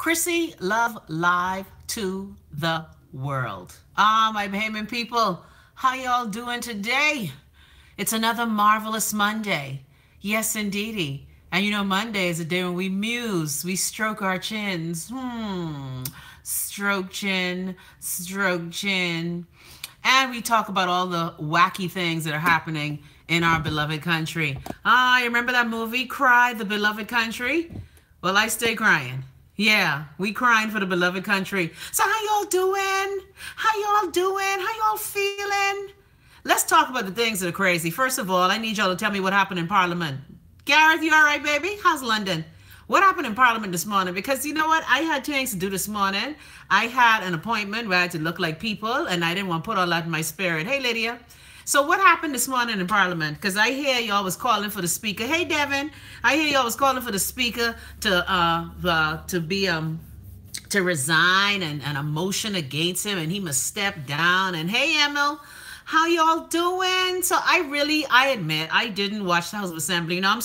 Chrissy Love Live to the world. My Bahamian people, how y'all doing today? It's another marvelous Monday. Yes, indeedy. And you know, Monday is a day when we muse, we stroke our chins. Stroke chin, stroke chin. And we talk about all the wacky things that are happening in our beloved country. You remember that movie, Cry, The Beloved Country? Well, I stay crying. Yeah, we crying for the beloved country. So how y'all doing? How y'all doing? How y'all feeling? Let's talk about the things that are crazy. First of all, I need y'all to tell me what happened in Parliament. Gareth, you all right, baby? How's London? What happened in Parliament this morning? Because you know what? I had things to do this morning. I had an appointment where I had to look like people, and I didn't want to put all that in my spirit. Hey, Lydia. So what happened this morning in Parliament? Because I hear y'all was calling for the speaker. Hey, Devin. I hear y'all was calling for the speaker to resign and a motion against him, and he must step down. And hey, Emil, how y'all doing? So I admit I didn't watch the House of Assembly. You know,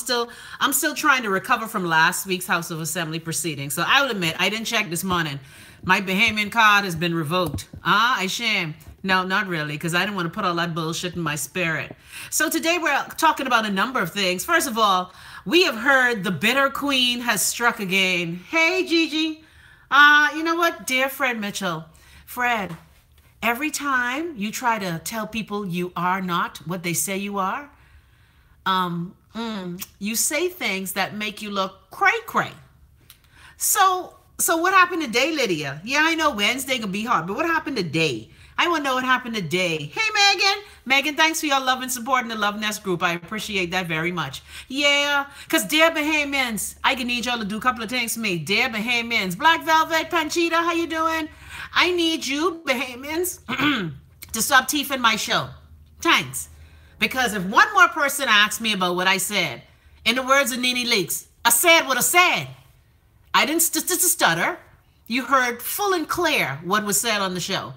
I'm still trying to recover from last week's House of Assembly proceedings. So I will admit I didn't check this morning. My Bahamian card has been revoked. I shame. No, not really, because I didn't want to put all that bullshit in my spirit. So today we're talking about a number of things. First of all, we have heard the bitter queen has struck again. Hey, Gigi. You know what, dear Fred Mitchell? Fred, every time you try to tell people you are not what they say you are, you say things that make you look cray-cray. So what happened today, Lydia? Yeah, I know Wednesday can be hard, but what happened today? I want to know what happened today. Hey, Megan. Megan, thanks for your love and support in the Love Nest group. I appreciate that very much. Yeah, because dear Bahamians, I can need y'all to do a couple of things for me. Dear Bahamians, Black Velvet, Panchita, how you doing? I need you, Bahamians, to stop teething my show. Thanks. Because if one more person asks me about what I said, in the words of Nene Leakes, I said what I said. I didn't stutter. You heard full and clear what was said on the show.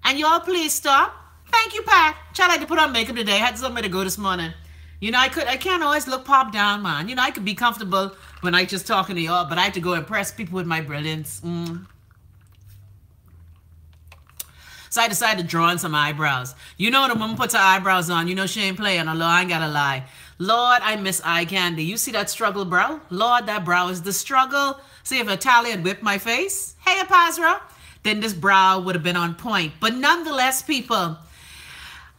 And y'all please stop. Thank you, Pat. Tried to put on makeup today. I had somewhere to go this morning. You know, I can't always look pop down, man. You know, I could be comfortable when I just talking to y'all, but I have to go impress people with my brilliance. So I decided to draw on some eyebrows. You know when a woman puts her eyebrows on, you know she ain't playing. Although I ain't gotta lie. Lord, I miss eye candy. You see that struggle brow? Lord, that brow is the struggle. See if Italia had whipped my face. Hey, Apazra. Then this brow would have been on point. But nonetheless, people,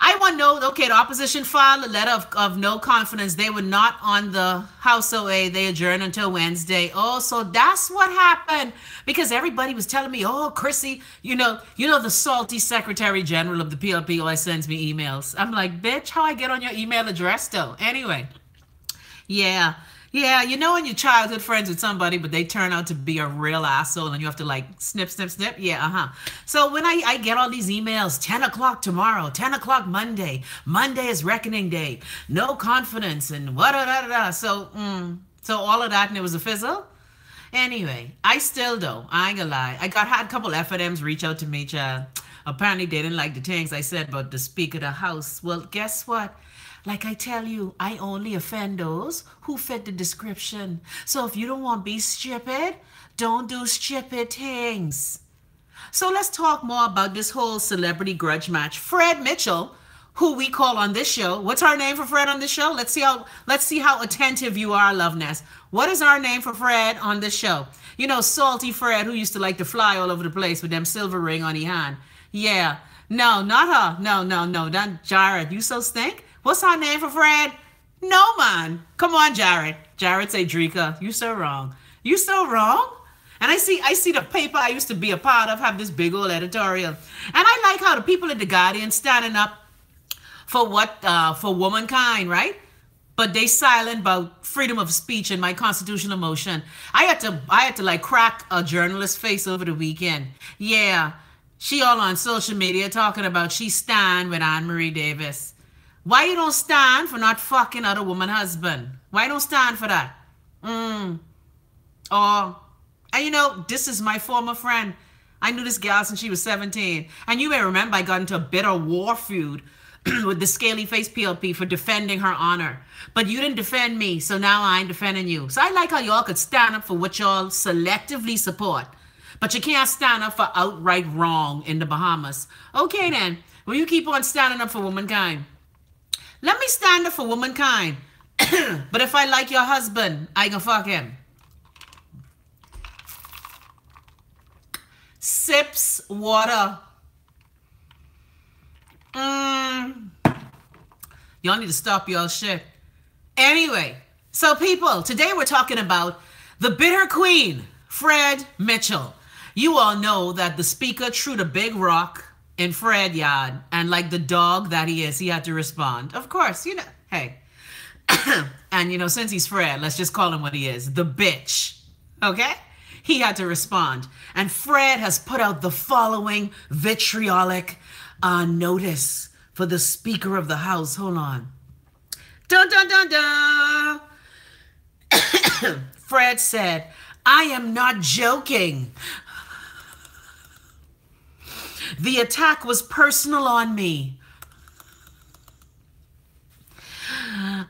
I want to know, okay, the opposition filed a letter of no confidence. They were not on the House OA. They adjourned until Wednesday. Oh, so that's what happened. Because everybody was telling me, oh, Chrissy, you know the salty Secretary General of the PLP always sends me emails. I'm like, bitch, how I get on your email address, though? Anyway, yeah, you know when you're childhood friends with somebody, but they turn out to be a real asshole and you have to like snip. Yeah, So when I get all these emails, 10 o'clock tomorrow, 10 o'clock Monday is reckoning day, no confidence and what. So all of that and it was a fizzle. Anyway, I still though, I ain't gonna lie. Had a couple F&Ms reach out to me, child. Apparently they didn't like the things I said about the Speaker of the House. Well, guess what? Like I tell you, I only offend those who fit the description. So if you don't want to be stupid, don't do stupid things. So let's talk more about this whole celebrity grudge match. Fred Mitchell, who we call on this show. What's our name for Fred on this show? Let's see how attentive you are, Love Nest. What is our name for Fred on this show? You know, Salty Fred, who used to like to fly all over the place with them silver ring on his hand. Yeah. No, not her. No. Not Jared. You so stink? What's our name for Fred? No, man. Come on, Jared. Jared say, Drika, you so wrong. You so wrong? And I see the paper I used to be a part of have this big old editorial. And I like how the people at The Guardian standing up for for womankind, right? But they silent about freedom of speech and my constitutional motion. I had to like crack a journalist's face over the weekend. Yeah. She all on social media talking about she stand with Anne-Marie Davis. Why you don't stand for not fucking other woman husband? Why you don't stand for that? And you know, this is my former friend. I knew this gal since she was 17. And you may remember I got into a bitter war feud with the scaly face PLP for defending her honor. But you didn't defend me, so now I ain't defending you. So I like how y'all could stand up for what y'all selectively support, but you can't stand up for outright wrong in the Bahamas. Okay then, well, you keep on standing up for womankind. Let me stand up for womankind. But if I like your husband, I can fuck him. Sips water. Y'all need to stop y'all shit. Anyway, so people, today we're talking about the bitter queen, Fred Mitchell. You all know that the speaker threw the big rock in Fred yard, and like the dog that he is, he had to respond. Of course, you know, hey. And you know, since he's Fred, let's just call him what he is, the bitch. Okay? He had to respond. And Fred has put out the following vitriolic notice for the Speaker of the House. Hold on. Dun, dun, dun, dun. Fred said, I am not joking. The attack was personal on me.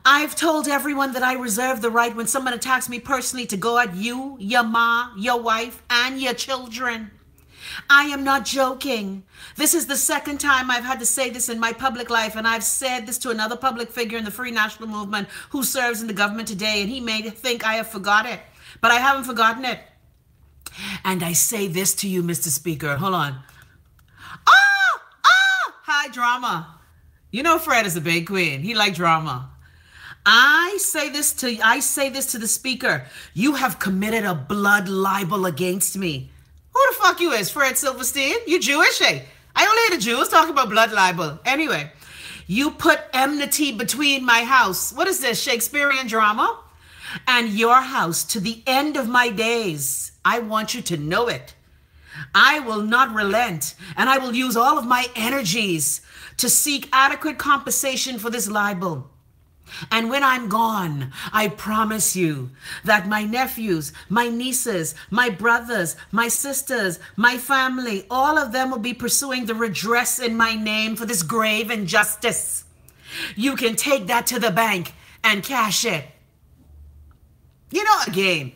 I've told everyone that I reserve the right when someone attacks me personally to go at you, your ma, your wife, and your children. I am not joking. This is the second time I've had to say this in my public life, and I've said this to another public figure in the Free National Movement who serves in the government today, and he may think I have forgot it, but I haven't forgotten it. And I say this to you, Mr. Speaker. Hold on. Hi, drama. You know Fred is a big queen. He like drama. I say this to the Speaker. You have committed a blood libel against me. Who the fuck you is, Fred Silverstein? You Jewish, eh? I only hear the Jews talking about blood libel. Anyway, you put enmity between my house. What is this, Shakespearean drama? And your house to the end of my days. I want you to know it. I will not relent, and I will use all of my energies to seek adequate compensation for this libel. And when I'm gone, I promise you that my nephews, my nieces, my brothers, my sisters, my family, all of them will be pursuing the redress in my name for this grave injustice. You can take that to the bank and cash it. You know, again,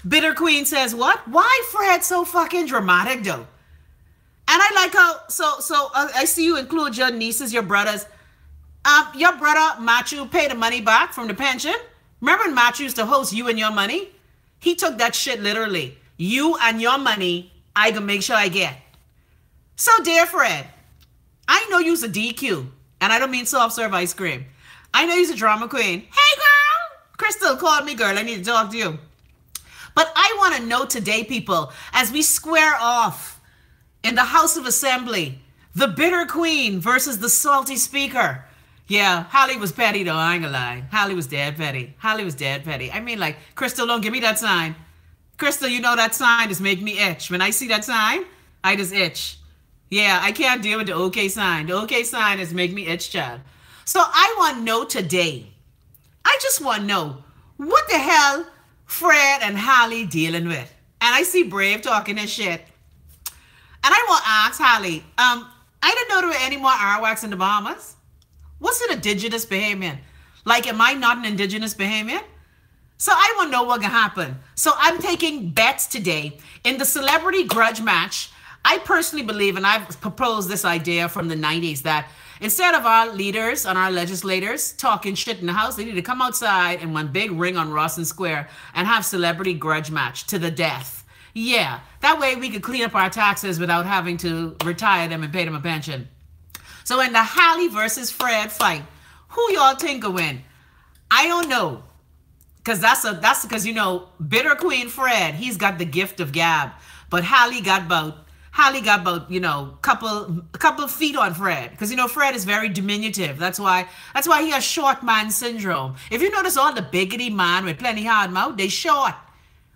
Bitter Queen says what? Why Fred so fucking dramatic though? And I like how, I see you include your nieces, your brothers. Your brother, Matthew, paid the money back from the pension. Remember when Matthew used to host You and Your Money? He took that shit literally. You and your money, I can make sure I get. So, dear Fred, I know you's a DQ, and I don't mean soft serve ice cream. I know you's a drama queen. Hey, girl! Crystal called me, girl. I need to talk to you. But I want to know today, people, as we square off in the House of Assembly, the bitter queen versus the salty speaker. Yeah, Holly was petty though, I ain't gonna lie. Holly was dead petty. Holly was dead petty. I mean, like, Crystal, don't give me that sign. Crystal, you know that sign just make me itch. When I see that sign, I just itch. Yeah, I can't deal with the okay sign. The okay sign is make me itch, child. So I want to know today, I just want to know, what the hell Fred and Holly dealing with? And I see Brave talking this shit. And I want to ask Holly, I didn't know there were any more Arawaks in the Bahamas. What's an indigenous Bahamian? Like, am I not an indigenous Bahamian? So I want to know what can happen. So I'm taking bets today in the celebrity grudge match. I personally believe, and I've proposed this idea from the 90s, that instead of our leaders and our legislators talking shit in the house, they need to come outside in one big ring on Rawson Square and have celebrity grudge match to the death. Yeah, that way we could clean up our taxes without having to retire them and pay them a pension. So in the Holly versus Fred fight, who y'all think will win? I don't know. Because that's because, you know, bitter Queen Fred, he's got the gift of gab. But Holly got about, you know, couple feet on Fred. Because, you know, Fred is very diminutive. That's why he has short man syndrome. If you notice all the biggity man with plenty hard mouth, they short.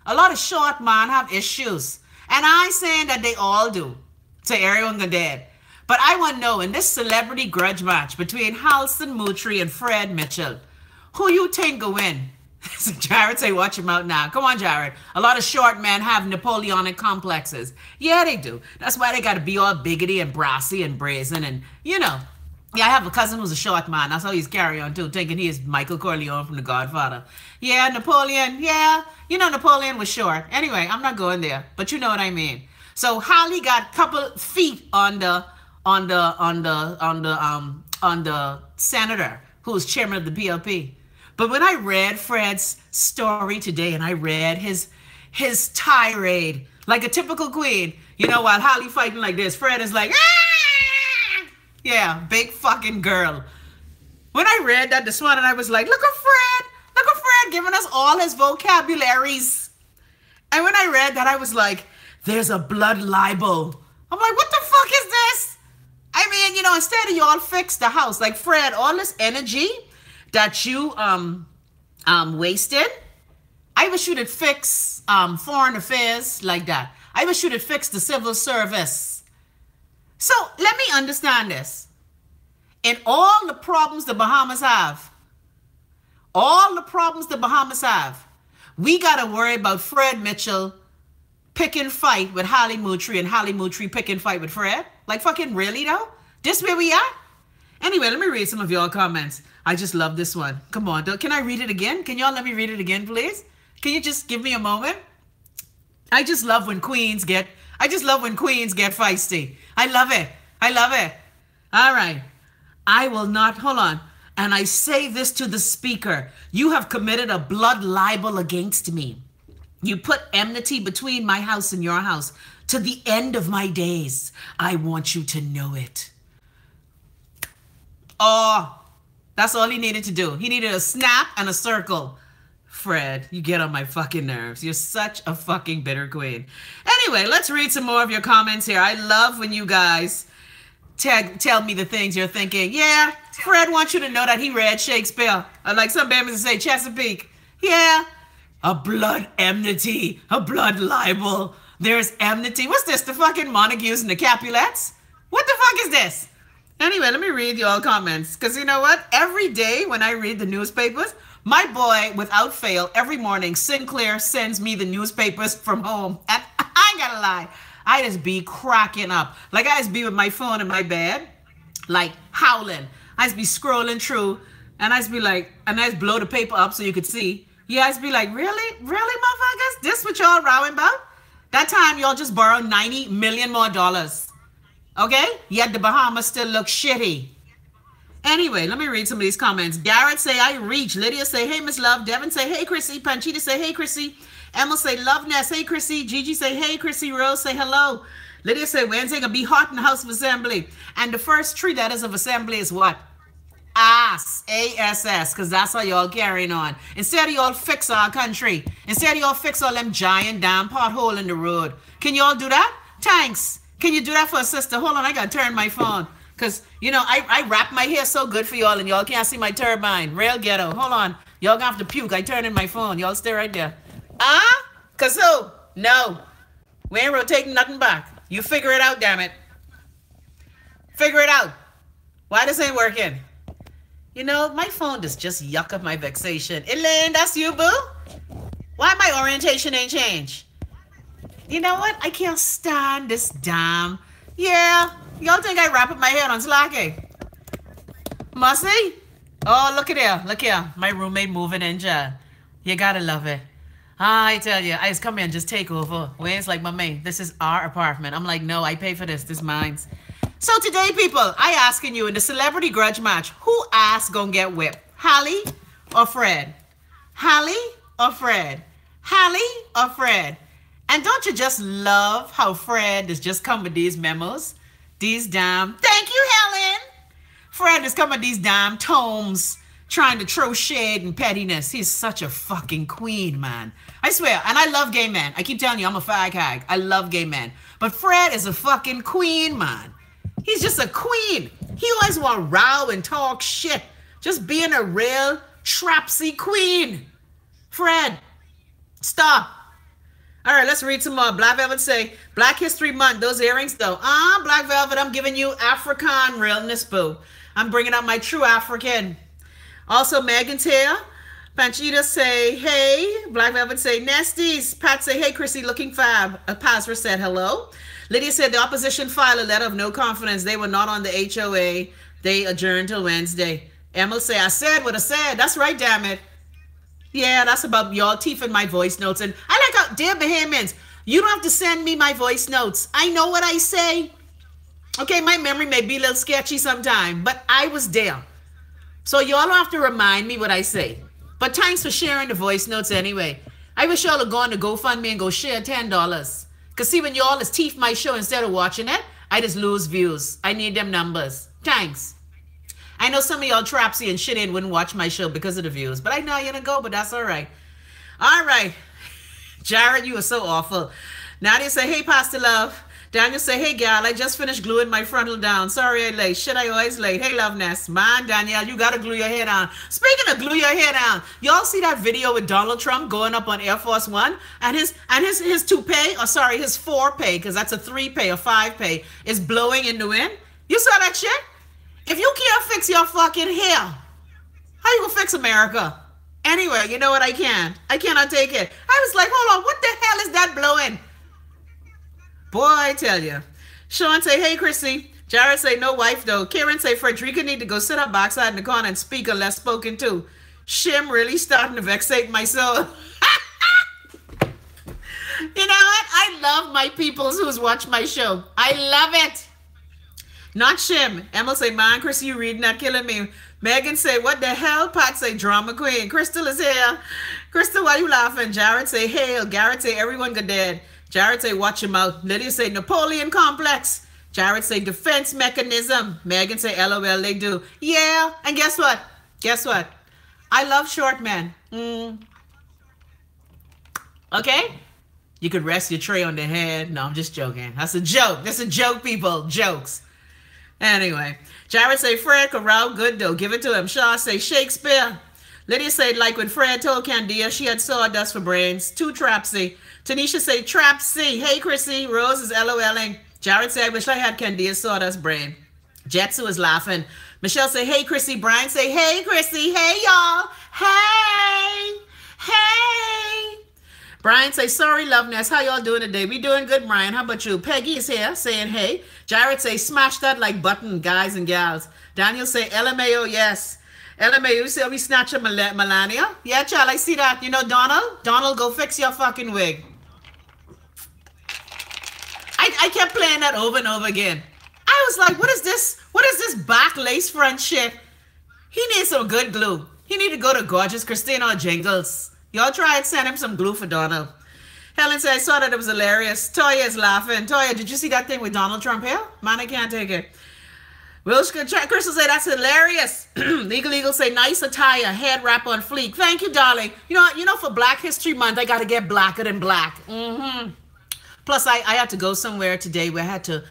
A lot of short man have issues. And I ain't saying that they all do. To everyone go dead. But I want to know, in this celebrity grudge match between Halston Moutry and Fred Mitchell, who you think will win? Jared say, watch him out now. Come on, Jared. A lot of short men have Napoleonic complexes. Yeah, they do. That's why they got to be all biggity and brassy and brazen and, you know. Yeah, I have a cousin who's a short man. That's how he's carry on too, thinking he is Michael Corleone from The Godfather. Yeah, Napoleon. Yeah, you know Napoleon was short. Anyway, I'm not going there, but you know what I mean. So Holly got a couple feet on the senator who's chairman of the PLP. But when I read Fred's story today and I read his tirade like a typical queen, you know, while Holly fighting like this, Fred is like, ah! Yeah, big fucking girl. When I read that this morning, I was like, look at Fred giving us all his vocabularies. And when I read that, I was like, there's a blood libel. I'm like, what the fuck is this? I mean, you know, instead of y'all fix the house, like Fred, all this energy that you wasted, I wish you'd fix foreign affairs like that. I wish you'd fix the civil service. So let me understand this. In all the problems the Bahamas have, we got to worry about Fred Mitchell pick and fight with Holly Moultrie and Holly Moultrie pick and fight with Fred? Like fucking really though? This where we are? Anyway, let me read some of y'all comments. I just love this one. Come on, can I read it again? Can y'all let me read it again, please? Can you just give me a moment? I just love when queens get feisty. I love it. All right. I will not, hold on. And I say this to the speaker. You have committed a blood libel against me. You put enmity between my house and your house. To the end of my days, I want you to know it. Oh, that's all he needed to do. He needed a snap and a circle. Fred, you get on my fucking nerves. You're such a fucking bitter queen. Anyway, let's read some more of your comments here. I love when you guys tell me the things you're thinking. Yeah, Fred wants you to know that he read Shakespeare. Or like some Bamans say, Chesapeake. Yeah, a blood enmity, a blood libel. There's enmity. What's this? The fucking Montagues and the Capulets? What the fuck is this? Anyway, let me read y'all comments. Because you know what? Every day when I read the newspapers, my boy, without fail, every morning, Sinclair sends me the newspapers from home. And I ain't gotta lie, I just be cracking up. Like I just be with my phone in my bed, like howling. I just be scrolling through, and I just be like, and I just blow the paper up so you could see. Yeah, I just be like, really? Really, motherfuckers? This what y'all rowing about? That time, y'all just borrowed $90 million more. Okay? Yet the Bahamas still look shitty. Anyway, let me read some of these comments. Garrett say, I reach. Lydia say, hey, Miss Love. Devin say, hey, Chrissy. Panchita say, hey, Chrissy. Emma say, Love Ness. Hey, Chrissy. Gigi say, hey, Chrissy. Rose say, hello. Lydia say, Wednesday gonna be hot in the House of Assembly. And the first 3 letters of assembly is what? Ass. A-S-S. Because that's how y'all carrying on. Instead of y'all fix our country. Instead of y'all fix all them giant damn pothole in the road. Can y'all do that? Thanks. Can you do that for a sister? Hold on, I gotta turn my phone. Because, you know, I wrap my hair so good for y'all and y'all can't see my turbine. Real ghetto. Hold on. Y'all gonna have to puke. I turn in my phone. Y'all stay right there. Cause who? No. We ain't rotating nothing back. You figure it out, damn it. Figure it out. Why this ain't working? You know, my phone does just yuck up my vexation. Elaine, that's you, boo? Why my orientation ain't changed? You know what? I can't stand this damn. Yeah. Y'all think I wrap up my head on Slacky? Mussy? Oh, look at here. Look here. My roommate moving in, John. You gotta love it. I tell you, I just come here and just take over. Wayne's like, Mommy, this is our apartment. I'm like, no, I pay for this. This is mine. So today, people, I asking you in the celebrity grudge match, who ass gonna get whipped? Holly or Fred? Holly or Fred? Holly or Fred? And don't you just love how Fred has just come with these memos? These damn, thank you, Helen. Fred has come with these damn tomes trying to throw shade and pettiness. He's such a fucking queen, man. I swear, and I love gay men. I keep telling you, I'm a fag hag. I love gay men. But Fred is a fucking queen, man. He's just a queen. He always want to row and talk shit. Just being a real trapsy queen. Fred, stop. All right, let's read some more. Black Velvet say, Black History Month, those earrings though. Black Velvet, I'm giving you African realness, boo. I'm bringing out my true African. Also, Megan's here. Panchita say, hey. Black Velvet say, Nesties. Pat say, hey, Chrissy, looking fab. Pazra said, hello. Lydia said, the opposition filed a letter of no confidence. They were not on the HOA. They adjourn till Wednesday. Emil say, I said what I said. That's right, damn it. Yeah, that's about y'all teeth in my voice notes. And I like how, dear Bahamians, you don't have to send me my voice notes. I know what I say. Okay, my memory may be a little sketchy sometime, but I was there. So y'all don't have to remind me what I say. But thanks for sharing the voice notes anyway. I wish y'all would go on to GoFundMe and go share $10. Because see, when y'all is teeth my show instead of watching it, I just lose views. I need them numbers. Thanks. I know some of y'all trapsy and shit in wouldn't watch my show because of the views. But I know you're going to go, but that's all right. All right. Jared, you are so awful. Nadia say, hey, Pastor Love. Daniel say, hey, gal, I just finished gluing my frontal down. Sorry I late. Shit, I always late. Hey, Love Nest. Man, Danielle, you got to glue your hair down. Speaking of glue your hair down, y'all see that video with Donald Trump going up on Air Force One? And his toupee, or sorry, his 4-pay, because that's a 3-pay or 5-pay, is blowing in the wind? You saw that shit? If you can't fix your fucking hair, how you gonna fix America? Anyway, you know what? I can't. I cannot take it. I was like, hold on, what the hell is that blowing? Boy, I tell you. Sean say, hey, Chrissy. Jared say, no wife, though. Karen say, Frederica need to go sit up backside in the corner and speak a less spoken to. Shim really starting to vexate my soul. You know what? I love my peoples who's watched my show. I love it. Not Shim. Emma say, man, Chrissy, you reading that killing me. Megan say, what the hell? Pat say, drama queen. Crystal is here. Crystal, why you laughing? Jared say, hail. Garrett say, everyone go dead. Jared say, watch him out. Lydia say, Napoleon complex. Jared say, defense mechanism. Megan say, LOL, they do. Yeah, and guess what? Guess what? I love short men. Okay? You could rest your tray on the head. No, I'm just joking. That's a joke. That's a joke, people. Jokes. Anyway. Jared say, Fred corral good, though. Give it to him. Shaw say, Shakespeare. Lydia say, like when Fred told Candia she had sawdust for brains. Too trapsy. Tanisha say, trapsy. Hey, Chrissy. Rose is LOLing. Jared say, I wish I had Candia's sawdust brain. Jetsu is laughing. Michelle say, hey, Chrissy. Brian say, hey, Chrissy. Hey, y'all. Hey. Hey. Brian say, sorry, Love Nest. How y'all doing today? We doing good, Brian. How about you? Peggy is here saying, hey. Jared say, smash that like button, guys and gals. Daniel say, LMAO, yes. LMAO say, we snatch a Melania. Yeah, child, I see that. You know, Donald? Donald, go fix your fucking wig. I kept playing that over and over again. I was like, what is this? What is this back lace front shit? He needs some good glue. He need to go to Gorgeous Christina or Jingles. Y'all try and send him some glue for Donald. Helen said, I saw that it was hilarious. Toya is laughing. Toya, did you see that thing with Donald Trump here? Man, I can't take it. Crystal say, that's hilarious. Legal say, nice attire, head wrap on fleek. Thank you, darling. You know, for Black History Month, I got to get blacker than black. Plus, I had to go somewhere today where I had to,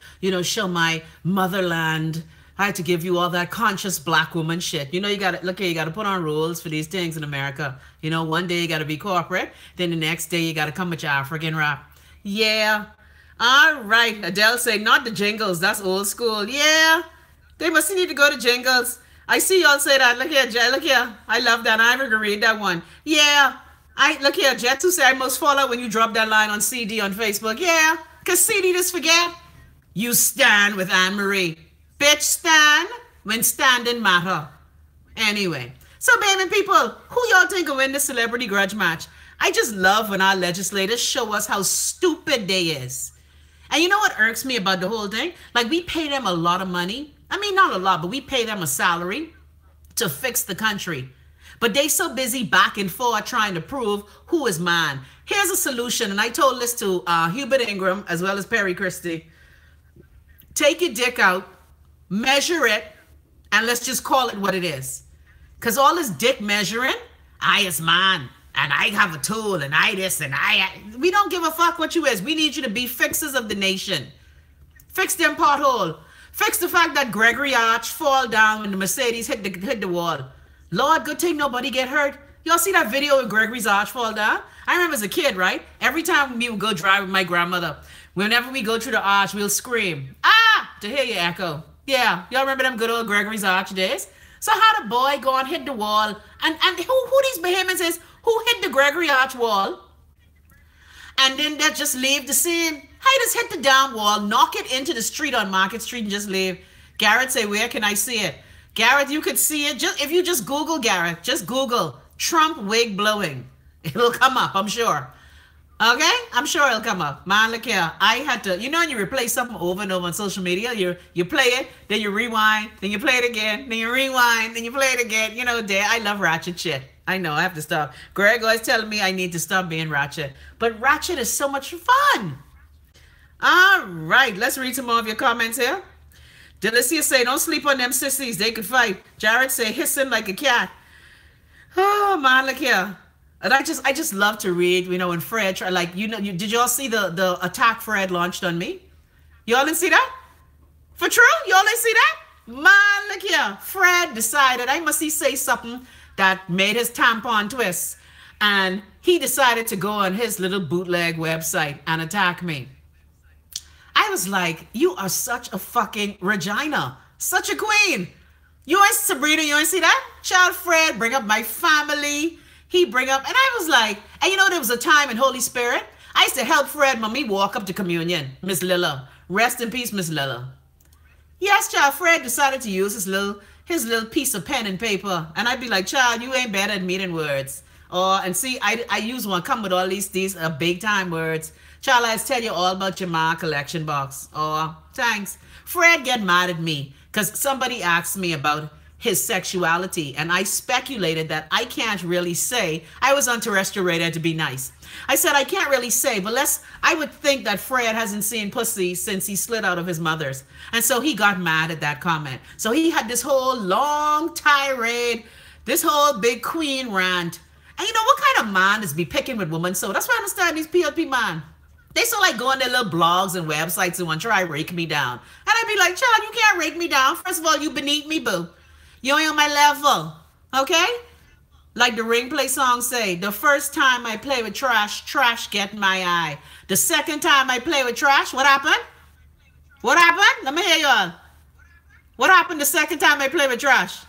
show my motherland. I had to give you all that conscious black woman shit. You know, you got to, look here, you got to put on rules for these things in America. You know, one day you got to be corporate. Then the next day you got to come with your African rap. Yeah. All right. Adele say, not the Jingles. That's old school. Yeah. They must need to go to Jingles. I see y'all say that. Look here, Jet. Look here. I love that. I never read that one. Yeah. Look here, Jetsu say I must fall out when you drop that line on CD on Facebook. Yeah, because CD just forget. You stand with Anne-Marie. Bitch, stand when standing matter. Anyway, so baby people, who y'all think will win the celebrity grudge match? I just love when our legislators show us how stupid they is. And you know what irks me about the whole thing? Like, we pay them a lot of money. I mean, not a lot, but we pay them a salary to fix the country. But they so busy back and forth trying to prove who is man. Here's a solution, and I told this to Hubert Ingram as well as Perry Christie. Take your dick out, measure it, and let's just call it what it is. Because all this dick measuring, I is man, and I have a tool, and I this, and we don't give a fuck what you is. We need you to be fixers of the nation. Fix them pothole. Fix the fact that Gregory Arch fall down when the Mercedes hit the wall. Lord, good thing nobody get hurt. Y'all see that video of Gregory's arch fall down? I remember as a kid, right? Every time we would go drive with my grandmother, whenever we go through the arch, we'll scream, ah, to hear your echo. Yeah, y'all remember them good old Gregory's arch days? So how the boy go and hit the wall, and who these Bahamians is, who hit the Gregory arch wall, and then they just leave the scene. I just hit the damn wall, knock it into the street on Market Street and just leave. Garrett say, where can I see it? Garrett, you could see it. Just if you just Google Garrett, just Google Trump wig blowing. It'll come up, I'm sure. Okay? I'm sure it'll come up. Man, look here. I had to, you know, when you replay something over and over on social media, you play it, then you rewind, then you play it again, then you rewind, then you play it again. You know, I love ratchet shit. I know, I have to stop. Greg always telling me I need to stop being ratchet. But ratchet is so much fun. All right, let's read some more of your comments here. Delicia say, don't sleep on them sissies. They could fight. Jared say, hissing like a cat. Oh, man, look here. And I just love to read, you know, when Fred, like, you know, did y'all see the attack Fred launched on me? Y'all didn't see that? For true? Y'all didn't see that? Man, look here. Fred decided, I must say something that made his tampon twist. And he decided to go on his little bootleg website and attack me. I was like, you are such a fucking Regina. Such a queen. You ain't Sabrina, you ain't see that? Child Fred, bring up my family. He bring up, and I was like, and you know, there was a time in Holy Spirit, I used to help Fred mommy walk up to communion, Miss Lilla. Rest in peace, Miss Lilla. Yes, child, Fred decided to use his little piece of pen and paper. And I'd be like, child, you ain't better at me than words. And see, I use one, come with all these big time words. Child, I tell you all about your Ma collection box. Oh, thanks. Fred get mad at me because somebody asked me about his sexuality, and I speculated that I can't really say. I was on terrestrial radar to be nice. I said I can't really say, but I would think that Fred hasn't seen pussy since he slid out of his mother's. And so he got mad at that comment. So he had this whole long tirade, this whole big queen rant. And you know, what kind of man is be picking with women? So that's why I understand these PLP man. They so like go on their little blogs and websites and want to try to rake me down. And I'd be like, child, you can't rake me down. First of all, you beneath me, boo. You ain't on my level, okay? Like the Ring Play song say, the first time I play with trash, trash get my eye. The second time I play with trash, what happened? What happened? Let me hear you all. What happened the second time I play with trash?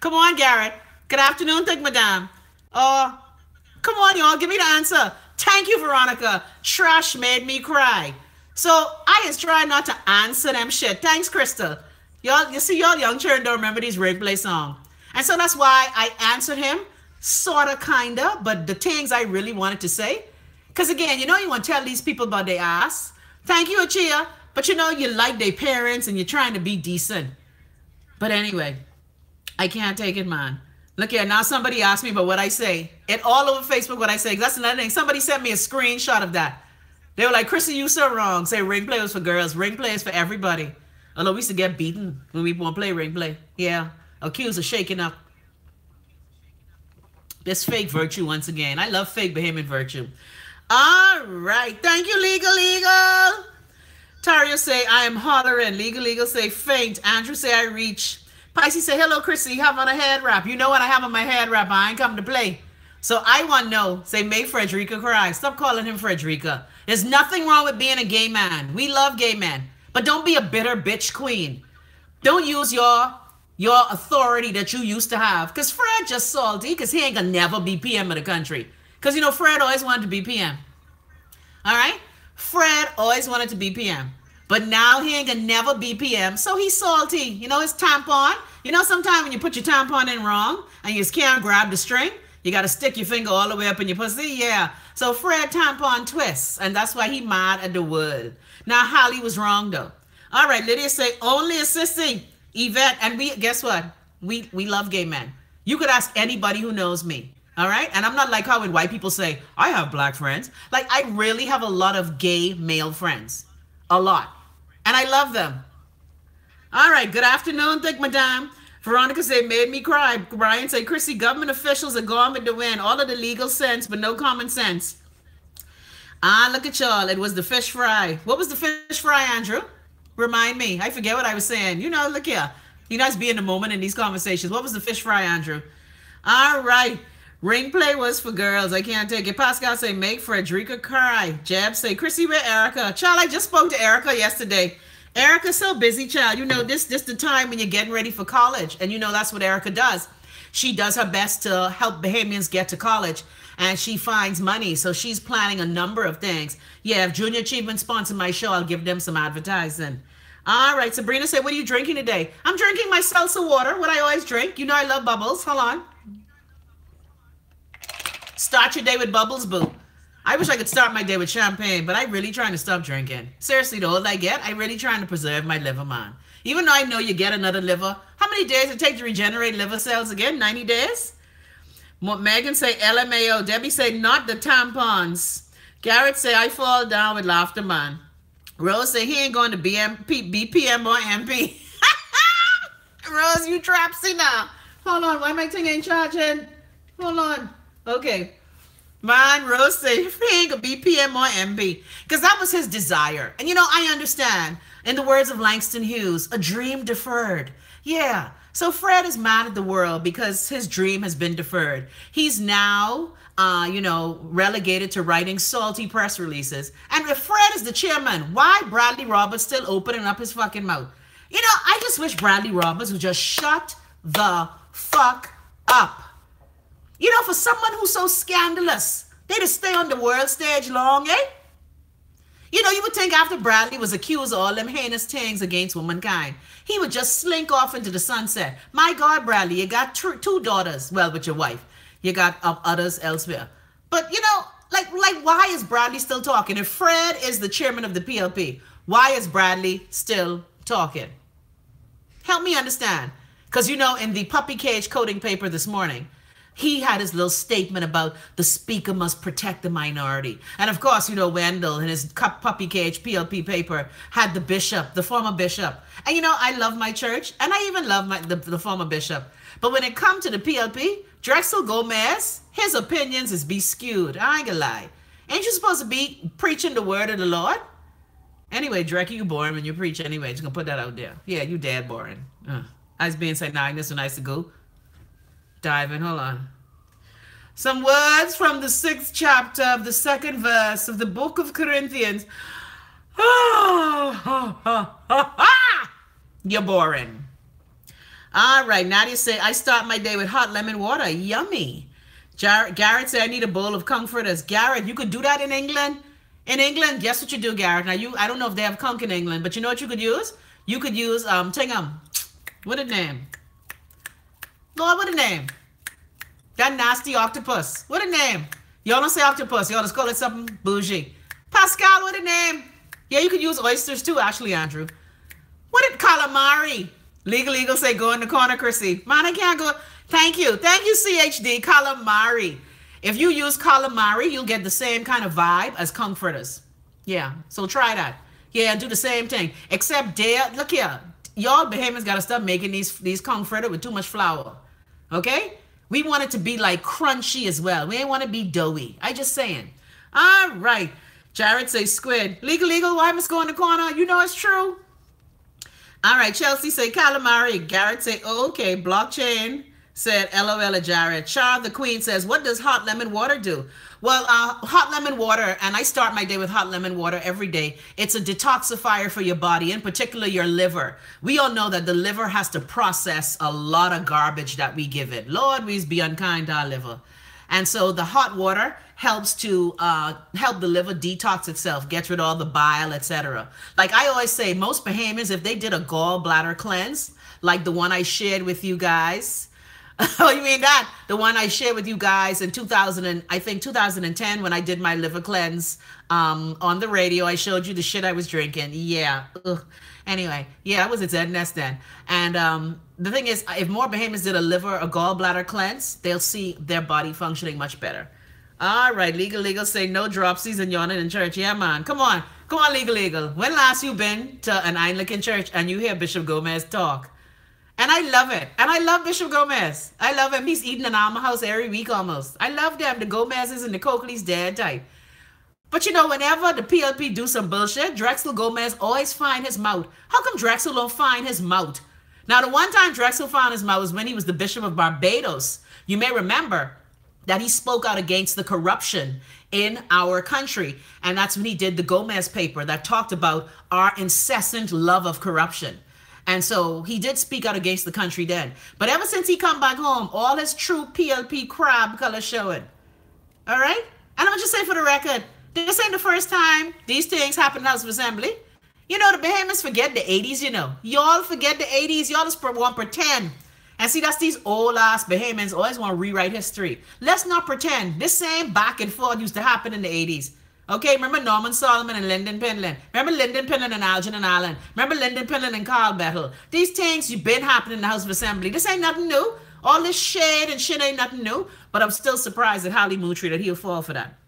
Come on, Garrett. Good afternoon, thank madam. Come on, y'all, give me the answer. Thank you, Veronica. Trash made me cry. So I is trying not to answer them shit. Thanks, Crystal. Y'all, you see, y'all young children don't remember these Rig Play songs. And so that's why I answered him, sorta, kinda, but the things I really wanted to say. Because again, you know, you want to tell these people about their ass. Thank you, Achia. But you know, you like their parents and you're trying to be decent. But anyway, I can't take it, man. Look here, now somebody asked me about what I say. It all over Facebook what I say. That's another thing. Somebody sent me a screenshot of that. They were like, Chrissy, you so wrong. Say Ring Play was for girls. Ring Play is for everybody. Although we used to get beaten when we won't play Ring Play. Yeah. Accused of shaking up. This fake virtue once again. I love fake Bahamian virtue. All right. Thank you, Legal. Tario say, I am hollering. Legal say, faint. Andrew say, I reach. Pisces say, hello, Chrissy. You have on a head wrap. You know what I have on my head wrap. I ain't come to play. So I want to know. Say, make Frederica cry. Stop calling him Frederica. There's nothing wrong with being a gay man. We love gay men. But don't be a bitter bitch queen. Don't use your authority that you used to have. Because Fred just salty because he ain't going to never be PM of the country. Because, you know, Fred always wanted to be PM. All right? Fred always wanted to be PM. But now he ain't going to never be PM. So he's salty. You know, his tampon. You know, sometimes when you put your tampon in wrong and you just can't grab the string, you got to stick your finger all the way up in your pussy. Yeah. So Fred tampon twists. And that's why he mad at the world. Now, Holly was wrong, though. All right, Lydia say, only a sissy. Yvette, and guess what? We love gay men. You could ask anybody who knows me, all right? And I'm not like how when white people say, I have black friends. Like, I really have a lot of gay male friends. A lot. And I love them. All right, good afternoon, thank madame. Veronica say, made me cry. Brian say, Chrissy, government officials are gone with the wind. All of the legal sense, but no common sense. Ah, look at y'all. It was the fish fry. What was the fish fry, Andrew? Remind me. I forget what I was saying. You know, look here. You guys be in the moment in these conversations. What was the fish fry, Andrew? All right. Ring Play was for girls. I can't take it. Pascal say, make Frederica cry. Jeb say, Chrissy with Erica. Child, I just spoke to Erica yesterday. Erica's so busy, child. You know, this the time when you're getting ready for college. And you know, that's what Erica does. She does her best to help Bahamians get to college. And she finds money, so she's planning a number of things. Yeah, if Junior Achievement sponsor my show, I'll give them some advertising. All right, Sabrina said, what are you drinking today? I'm drinking my seltzer water, what I always drink. You know I love bubbles. Hold on. Start your day with bubbles, boo. I wish I could start my day with champagne, but I'm really trying to stop drinking. Seriously, the older I get, I'm really trying to preserve my liver, man. Even though I know you get another liver. How many days it take to regenerate liver cells again? 90 days? Megan say LMAO. Debbie say not the tampons. Garrett say I fall down with laughter, man. Rose say he ain't going to BPM or MP. Rose, you trapsy now. Hold on, why my thing ain't charging? Hold on. Okay. Man, Rose say he ain't gonna be PM or MP. Because that was his desire. And you know, I understand. In the words of Langston Hughes, a dream deferred. Yeah. So Fred is mad at the world because his dream has been deferred. He's now, you know, relegated to writing salty press releases. And if Fred is the chairman, why Bradley Roberts still opening up his fucking mouth? You know, I just wish Bradley Roberts would just shut the fuck up. You know, for someone who's so scandalous, they just stay on the world stage long, eh? You know, you would think after Bradley was accused of all them heinous things against womankind, he would just slink off into the sunset. My God, Bradley, you got two daughters. Well, with your wife. You got others elsewhere. But, you know, like, why is Bradley still talking? If Fred is the chairman of the PLP, why is Bradley still talking? Help me understand. Because, you know, in the puppy cage coding paper this morning, he had his little statement about the speaker must protect the minority. And of course, you know, Wendell in his puppy cage PLP paper had the bishop, the former bishop. And you know, I love my church and I even love the former bishop. But when it comes to the PLP, Drexel Gomez, his opinions is be skewed. I ain't gonna lie. Ain't you supposed to be preaching the word of the Lord? Anyway, Drek, you boring when you preach anyway. Just gonna put that out there. Yeah, you dead boring. I was being said, nah, this so nice to go. Dive in, hold on. Some words from the 6th chapter of the 2nd verse of the book of Corinthians. You're boring. All right, Nadia say, I start my day with hot lemon water. Yummy. Garrett say, I need a bowl of comforters. Garrett, you could do that in England? In England, guess what you do, Garrett? Now, I don't know if they have conch in England, but you know what you could use? You could use, Tingham. What a name. Lord, what a name. That nasty octopus. What a name. Y'all don't say octopus. Y'all just call it something bougie. Pascal, what a name. Yeah, you could use oysters too, actually, Andrew. What did calamari? Legal say go in the corner, Chrissy. Man, I can't go. Thank you. Thank you, CHD. Calamari. If you use calamari, you'll get the same kind of vibe as comforters. Yeah, so try that. Yeah, do the same thing. Except look here. Y'all Bahamians got to stop making these comforters with too much flour. Okay? We want it to be like crunchy as well. We ain't want to be doughy. I just saying. All right. Jared say squid. Legal. Why must go in the corner? You know it's true. All right. Chelsea say calamari. Garrett say, oh, okay. Blockchain said LOL at Jared. Char the Queen says, what does hot lemon water do? Well, hot lemon water, and I start my day with hot lemon water every day. It's a detoxifier for your body, in particular your liver. We all know that the liver has to process a lot of garbage that we give it. Lord, we be unkind to our liver. And so the hot water helps to help the liver detox itself, gets rid of all the bile, etc. Like I always say, most Bahamians, if they did a gallbladder cleanse, like the one I shared with you guys, oh, you mean that? The one I shared with you guys in 2010 when I did my liver cleanse on the radio. I showed you the shit I was drinking. Yeah. Ugh. Anyway, yeah, I was at ZNS then. And the thing is, if more Bahamians did a gallbladder cleanse, they'll see their body functioning much better. All right, legal say no dropsies and yawning in church. Yeah, man. Come on, legal. When last you been to an Anglican church and you hear Bishop Gomez talk? And I love it. And I love Bishop Gomez. I love him. He's eating in our house every week almost. I love them. The Gomez's and the Coakley's dead type. But you know, whenever the PLP do some bullshit, Drexel Gomez always find his mouth. How come Drexel don't find his mouth? Now, the one time Drexel found his mouth was when he was the Bishop of Barbados. You may remember that he spoke out against the corruption in our country. And that's when he did the Gomez paper that talked about our incessant love of corruption. And so he did speak out against the country then. But ever since he come back home, all his true PLP crab color showing. All right? And I'm just saying for the record, this ain't the first time these things happen in the House of Assembly. You know, the Bahamians forget the 80s, you know. Y'all forget the 80s. Y'all just want to pretend. And see, that's these old-ass Bahamians always want to rewrite history. Let's not pretend. This same back and forth used to happen in the 80s. Okay, remember Norman Solomon and Lyndon Pinland? Remember Lyndon Pinland and Algernon Allen? Remember Lyndon Pinland and Carl Bettel? These things you've been happening in the House of Assembly. This ain't nothing new. All this shade and shit ain't nothing new. But I'm still surprised at Holly Moultrie that he'll fall for that.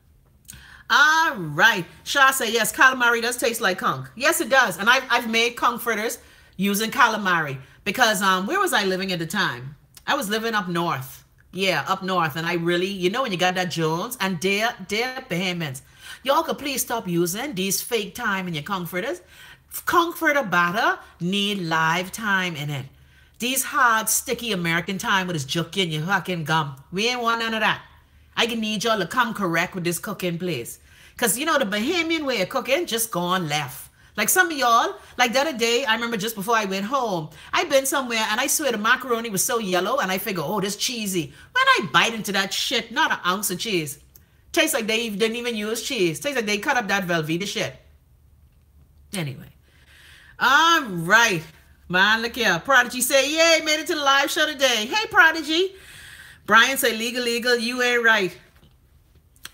All right. Shah say, yes, calamari does taste like conch. Yes, it does. And I've made conch fritters using calamari. Because where was I living at the time? I was living up north. Yeah, up north. And I really, you know when you got that Jones and they're Bahamians. Y'all could please stop using these fake thyme in your conch fritters. Conch fritter batter need live thyme in it. These hard, sticky American thyme with its jucky and your fucking gum. We ain't want none of that. I can need y'all to come correct with this cooking, please. Because, you know, the Bahamian way of cooking just gone left. Like some of y'all, like the other day, I remember just before I went home, I'd been somewhere and I swear the macaroni was so yellow and I figured, oh, this cheesy. When I bite into that shit, not an ounce of cheese. Tastes like they didn't even use cheese. Tastes like they cut up that Velveeta shit. Anyway. All right. Man, look here. Prodigy say, yay, made it to the live show today. Hey, Prodigy. Brian say, legal, you ain't right.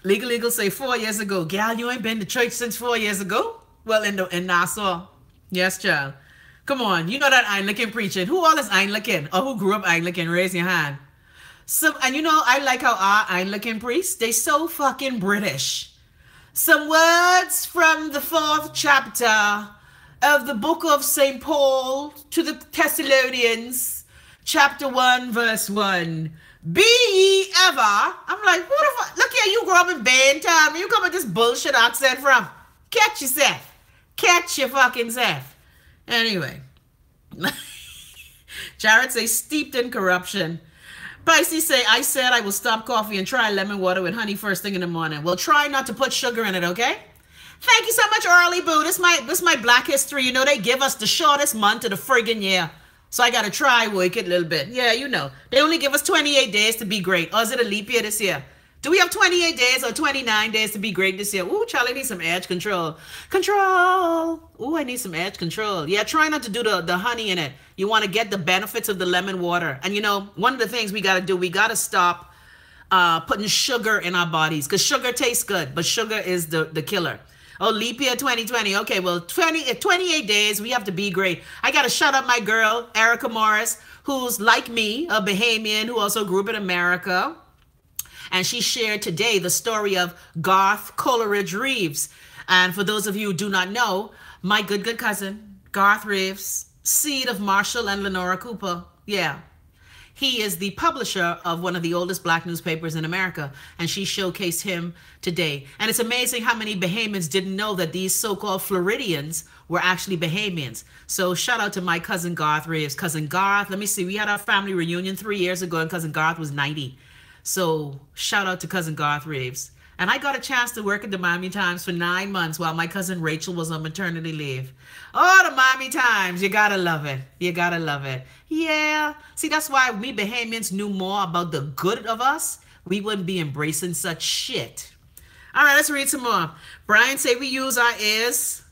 Legal say 4 years ago. Gal, you ain't been to church since 4 years ago? Well, in Nassau. Yes, child. Come on. You know that Anglican preaching. Who all is Anglican? Or who grew up Anglican? Raise your hand. So, and you know, I like how our Anglican priests, they so fucking British. Some words from the 4th chapter of the book of St. Paul to the Thessalonians, chapter 1, verse 1. Be ye ever. I'm like, who the fuck? Look here, you grew up in Bantam. You come with this bullshit accent from. Catch yourself. Catch your fucking self. Anyway. Jared say, steeped in corruption. Pisces say, I said I will stop coffee and try lemon water with honey first thing in the morning. Well, try not to put sugar in it, okay? Thank you so much, Early Boo. This my Black History. You know, they give us the shortest month of the friggin' year. So I got to try work it a little bit. Yeah, you know. They only give us 28 days to be great. Or is it a leap year this year? Do we have 28 days or 29 days to be great this year? Ooh, Charlie needs some edge control. Control. Ooh, I need some edge control. Yeah, try not to do the honey in it. You want to get the benefits of the lemon water. And you know, one of the things we got to do, we got to stop putting sugar in our bodies. Because sugar tastes good, but sugar is the killer. Oh, leap year 2020. Okay, well, 28 days, we have to be great. I got to shout out my girl, Erica Morris, who's like me, a Bahamian who also grew up in America. And she shared today the story of Garth Coleridge Reeves. And for those of you who do not know, my good cousin, Garth Reeves, seed of Marshall and Lenora Cooper. Yeah. He is the publisher of one of the oldest Black newspapers in America. And she showcased him today. And it's amazing how many Bahamians didn't know that these so-called Floridians were actually Bahamians. So shout out to my cousin Garth Reeves. Cousin Garth, let me see. We had our family reunion 3 years ago and cousin Garth was 90. So shout out to cousin Garth Reeves. And I got a chance to work at the Miami Times for 9 months while my cousin Rachel was on maternity leave. Oh, the Miami Times. You gotta love it. You gotta love it. Yeah. See, that's why we Bahamians knew more about the good of us. We wouldn't be embracing such shit. All right, let's read some more. Brian say we use our ears.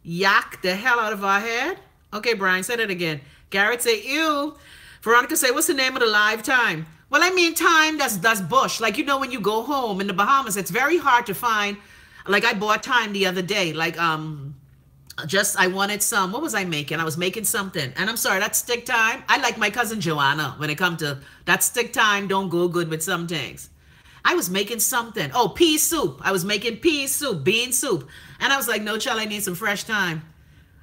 Yak the hell out of our head. Okay, Brian, say that again. Garrett say, ew. Veronica say, what's the name of the live time? Well, I mean time that's bush. Like, you know, when you go home in the Bahamas, it's very hard to find. Like, I bought time the other day. Like, I wanted some, what was I making? I was making something. And I'm sorry, that stick time, I like my cousin Joanna when it comes to that stick time don't go good with some things. I was making something. Oh, pea soup. I was making pea soup, bean soup. And I was like, no, child, I need some fresh time.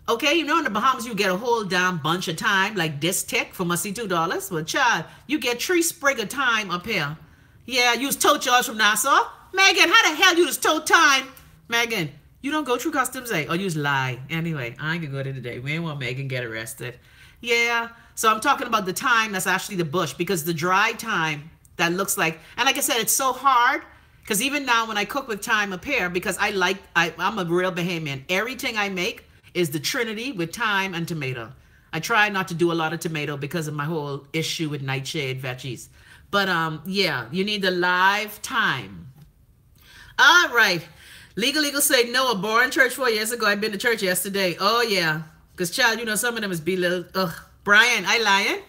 Okay, you know in the Bahamas you get a whole damn bunch of thyme, like this tick for my $2. Well, child, you get 3 sprig of thyme up here. Yeah, you was told yours from Nassau. Megan, how the hell you just told thyme? Megan, you don't go through customs, eh? Or you just lie. Anyway, I ain't gonna go there today. We ain't want Megan get arrested. Yeah, so I'm talking about the thyme that's actually the bush, because the dry thyme that looks like, and like I said, it's so hard, because even now when I cook with thyme up here, because I'm a real Bahamian, everything I make is the Trinity with thyme and tomato. I try not to do a lot of tomato because of my whole issue with nightshade veggies. But yeah, you need the live thyme. All right. Legal say, no, a boring church 4 years ago. I've been to church yesterday. Oh, yeah. Because, child, you know, some of them is belittled. Ugh. Brian, I lying?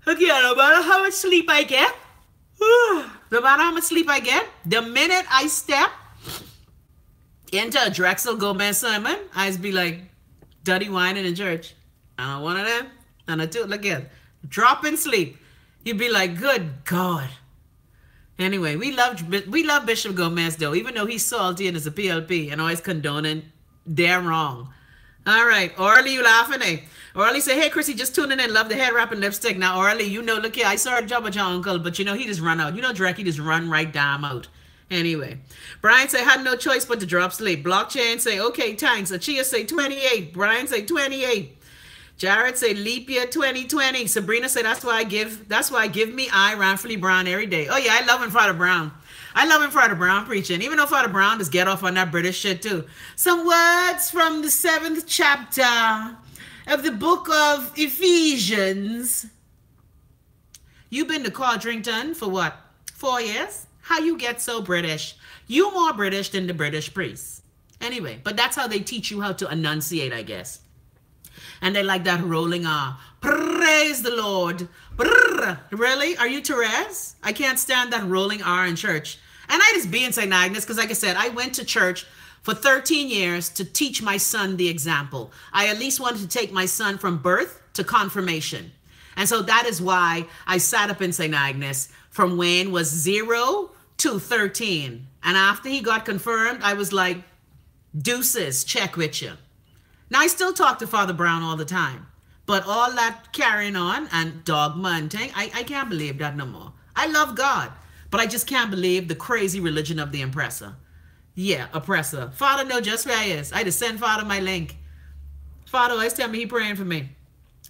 Okay, no matter how much sleep I get, no matter how much sleep I get, the minute I step into a Drexel Gomez sermon, I just be like, dirty whining in church. I don't one of them. And I do, look at drop in sleep. You'd be like, good God. Anyway, we love Bishop Gomez, though, even though he's salty and is a PLP and always condoning damn wrong. All right, Orly, you laughing, eh? Orly say, hey, Chrissy, just tuning in. Love the hair wrap and lipstick. Now, Orly, you know, look here, I saw a job with your uncle, but you know, he just run out. You know, Drake, he just run right down out. Anyway, Brian say, had no choice but to drop sleep. Blockchain say, okay, thanks. Achia say 28. Brian say 28. Jared say leap year 2020. Sabrina say that's why I give me I Ranfully Brown every day. Oh yeah, I love him Father Brown. I love him Father Brown preaching. Even though Father Brown just get off on that British shit too. Some words from the 7th chapter of the book of Ephesians. You been to Codrington for what? 4 years? How you get so British? You more British than the British priests. Anyway, but that's how they teach you how to enunciate, I guess. And they like that rolling R. Praise the Lord. Brrr. Really? Are you Therese? I can't stand that rolling R in church. And I just be in St. Agnes because, like I said, I went to church for 13 years to teach my son the example. I at least wanted to take my son from birth to confirmation. And so that is why I sat up in St. Agnes from when was 0 to 13. And after he got confirmed, I was like, deuces, check with you. Now, I still talk to Father Brown all the time, but all that carrying on and dogma and thing, I can't believe that no more. I love God, but I just can't believe the crazy religion of the oppressor. Yeah, oppressor. Father know just where I is. I just send Father my link. Father always tell me he praying for me.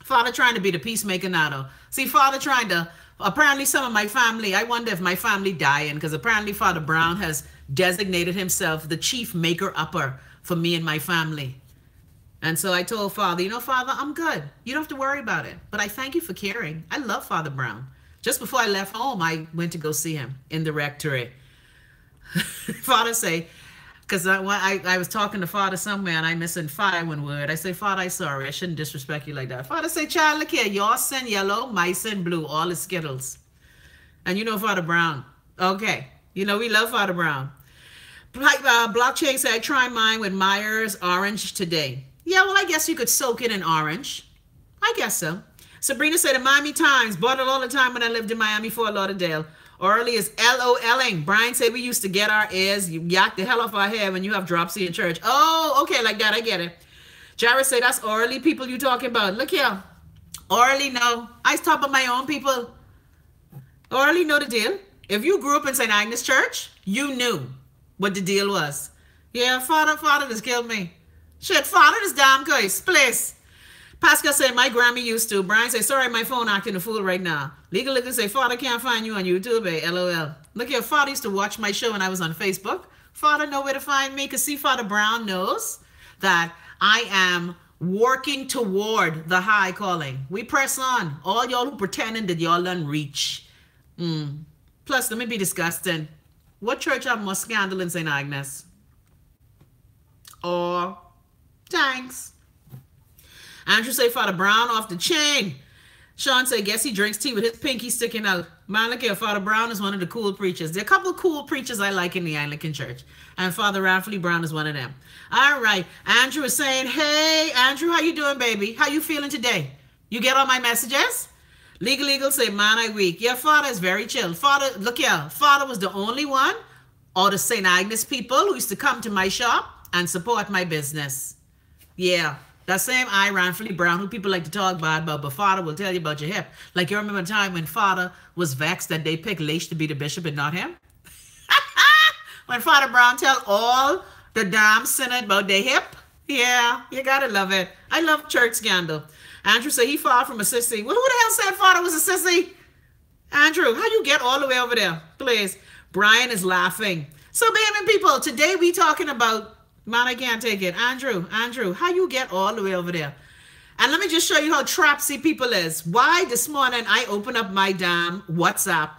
Father trying to be the peacemaker now, though. See, Father trying to, apparently some of my family, I wonder if my family dying, because apparently Father Brown has designated himself the chief maker-upper for me and my family. And so I told Father, you know, Father, I'm good. You don't have to worry about it. But I thank you for caring. I love Father Brown. Just before I left home, I went to go see him in the rectory. Father say, because I was talking to Father somewhere and I misinfired one word. I say, Father, I'm sorry. I shouldn't disrespect you like that. Father say, child, look here. Your sin yellow, my sin blue, all is Skittles. And you know Father Brown. Okay. You know, we love Father Brown. Blockchain say, I tried mine with Myers Orange today. Yeah, well, I guess you could soak it in orange. I guess so. Sabrina said, the Miami Times, bought it all the time when I lived in Miami, Fort Lauderdale. Orly is LOLing. Brian said we used to get our ears, you yak the hell off our hair when you have dropsy in church. Oh, okay, like that, I get it. Jared said, that's Orly people you talking about. Look here. Orly, no. I talk about my own people. Orly know the deal. If you grew up in St. Agnes Church, you knew what the deal was. Yeah, Father just killed me. Shit, Father, this damn guy, please. Pascal said, my Grammy used to. Brian said, sorry, my phone acting a fool right now. Legal say, Father can't find you on YouTube, eh? LOL. Look here, Father used to watch my show when I was on Facebook. Father know where to find me, because see, Father Brown knows that I am working toward the high calling. We press on. All y'all who pretending that y'all done reach. Plus, let me be disgusting. What church have more scandal in St. Agnes? Or... thanks. Andrew say Father Brown off the chain. Sean say guess he drinks tea with his pinky sticking out. Man, look here, Father Brown is one of the cool preachers. There are a couple of cool preachers I like in the Anglican Church. And Father Ranfully Brown is one of them. All right. Andrew is saying, hey, Andrew, how you doing, baby? How you feeling today? You get all my messages? Legal say, man, I weak. Yeah, Father is very chill. Father, look here. Father was the only one, or the St. Agnes people who used to come to my shop and support my business. Yeah, that same I Ranfully Brown who people like to talk bad about, but Father will tell you about your hip. Like you remember a time when Father was vexed that they picked Leish to be the bishop and not him? When Father Brown tell all the damn synod about their hip? Yeah, you gotta love it. I love church scandal. Andrew said he far from a sissy. Well, who the hell said Father was a sissy? Andrew, how you get all the way over there? Please. Brian is laughing. So, baby people, today we talking about... man, I can't take it. Andrew, how you get all the way over there? And let me just show you how trapsy people is. Why this morning I open up my damn WhatsApp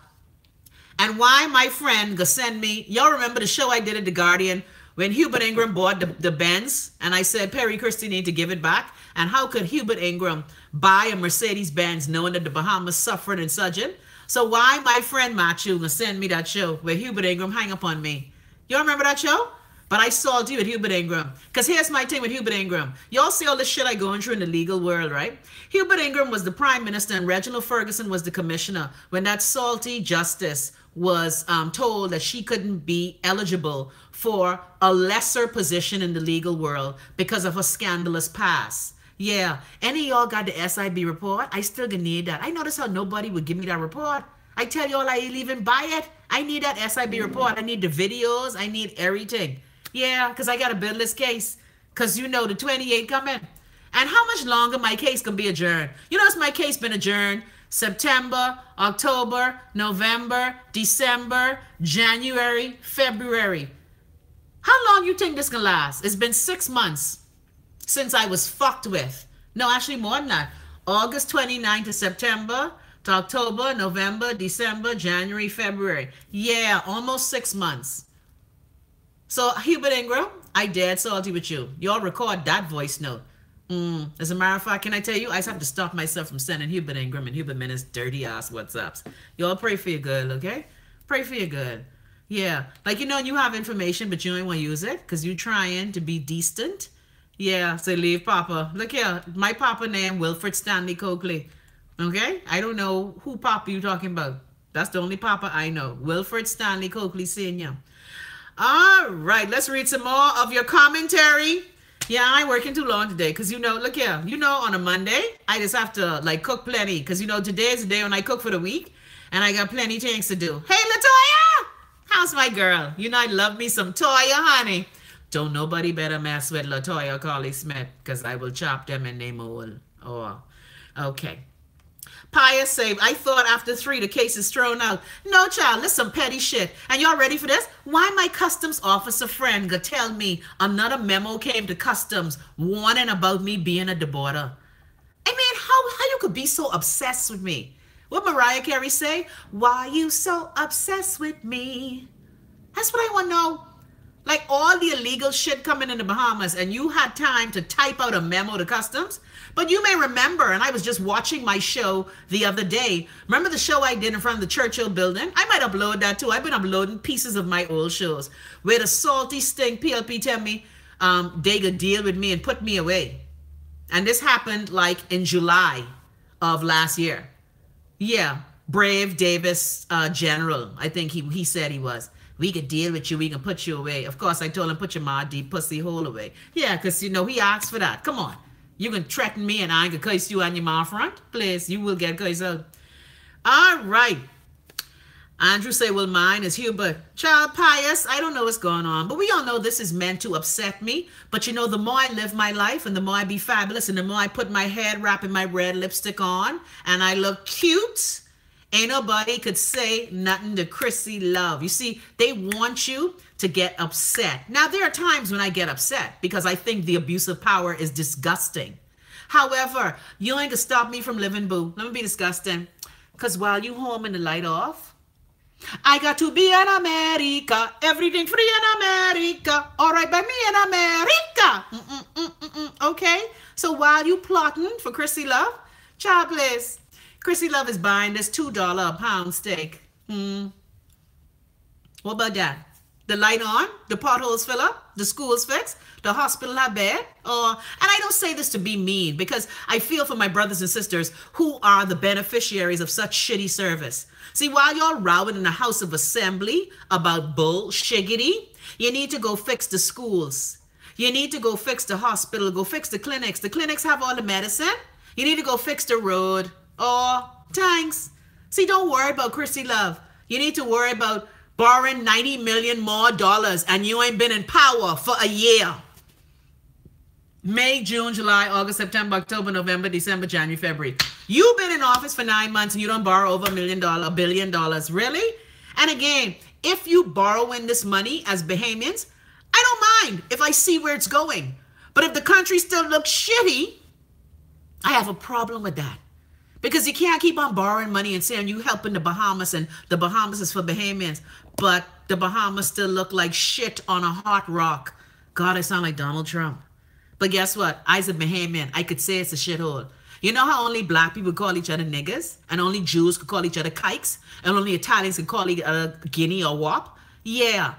And why my friend go send me, y'all remember the show I did at The Guardian when Hubert Ingram bought the Benz, and I said, Perry Christie need to give it back? And how could Hubert Ingram buy a Mercedes-Benz knowing that the Bahamas suffered and such? So why my friend Matthew gonna send me that show where Hubert Ingram hang up on me? Y'all remember that show? But I salty you with Hubert Ingram. Because here's my thing with Hubert Ingram. Y'all see all this shit I going through in the legal world, right? Hubert Ingram was the prime minister and Reginald Ferguson was the commissioner when that salty justice was told that she couldn't be eligible for a lesser position in the legal world because of her scandalous past. Yeah, any of y'all got the SIB report? I still gonna need that. I noticed how nobody would give me that report. I tell y'all I ain't even buy it. I need that SIB report. I need the videos. I need everything. Yeah, because I got to build this case. Because you know the 28 coming. And how much longer my case can be adjourned? You notice my case been adjourned September, October, November, December, January, February. How long you think this can last? It's been 6 months since I was fucked with. No, actually more than that. August 29th to September to October, November, December, January, February. Yeah, almost 6 months. So, Hubert Ingram, I dead salty with you. Y'all record that voice note. As a matter of fact, can I tell you, I just have to stop myself from sending Hubert Ingram and Hubert Minutes dirty ass WhatsApps. Y'all pray for your good, okay? Pray for your good. Yeah. Like, you know, you have information, but you don't want to use it because you're trying to be decent. Yeah, so leave Papa. Look here, my Papa named Wilfred Stanley Coakley. Okay? I don't know who Papa you talking about. That's the only Papa I know. Wilfred Stanley Coakley Sr. All right, let's read some more of your commentary. Yeah, I ain't working too long today because, you know, look here. You know, on a Monday, I just have to, like, cook plenty because, you know, today is the day when I cook for the week and I got plenty things to do. Hey, LaToya! How's my girl? You know, I love me some Toya, honey. Don't nobody better mess with LaToya Carly Smith because I will chop them in their mold. Oh, okay. Pius say, I thought after 3 the case is thrown out. No, child, this some petty shit. And y'all ready for this? Why my customs officer friend gonna tell me another memo came to customs warning about me being at the border? I mean, how you could be so obsessed with me? What Mariah Carey say? Why you so obsessed with me? That's what I want to know. Like all the illegal shit coming in the Bahamas and you had time to type out a memo to customs. But you may remember, and I was just watching my show the other day. Remember the show I did in front of the Churchill building? I might upload that too. I've been uploading pieces of my old shows where the salty stink PLP tell me they could deal with me and put me away. And this happened like in July of last year. Yeah, Brave Davis General, I think he said he was. We could deal with you. We can put you away. Of course, I told him, put your ma deep pussy hole away. Yeah, because, you know, he asked for that. Come on. You can threaten me and I can curse you on your ma front. Please, you will get cursed out. All right. Andrew say, well, mine is Hubert. Child Pious, I don't know what's going on, but we all know this is meant to upset me. But, you know, the more I live my life and the more I be fabulous and the more I put my head wrap and my red lipstick on and I look cute, ain't nobody could say nothing to Chrissy Love. You see, they want you to get upset. Now, there are times when I get upset because I think the abuse of power is disgusting. However, you ain't gonna stop me from living, boo. Let me be disgusting. Because while you home and the light off, I got to be in America. Everything free in America. All right by me in America. Okay? So while you plotting for Chrissy Love, child, please. Chrissy Love is buying this $2 a pound steak. What about that? The light on, the potholes fill up, the school's fixed, the hospital have bed. And I don't say this to be mean because I feel for my brothers and sisters who are the beneficiaries of such shitty service. See, while y'all rowing in the House of Assembly about bullshiggity, you need to go fix the schools. You need to go fix the hospital, go fix the clinics. The clinics have all the medicine. You need to go fix the road. Oh, thanks. See, don't worry about Chrissy Love. You need to worry about borrowing $90 million more and you ain't been in power for a year. May, June, July, August, September, October, November, December, January, February. You've been in office for 9 months and you don't borrow over $1 billion. Really? And again, if you borrowing this money as Bahamians, I don't mind if I see where it's going. But if the country still looks shitty, I have a problem with that. Because you can't keep on borrowing money and saying you helping the Bahamas and the Bahamas is for Bahamians, but the Bahamas still look like shit on a hot rock. God, I sound like Donald Trump. But guess what? I's a Bahamian. I could say it's a shithole. You know how only black people call each other niggas? And only Jews could call each other kikes? And only Italians can call each other guinea or wop? Yeah.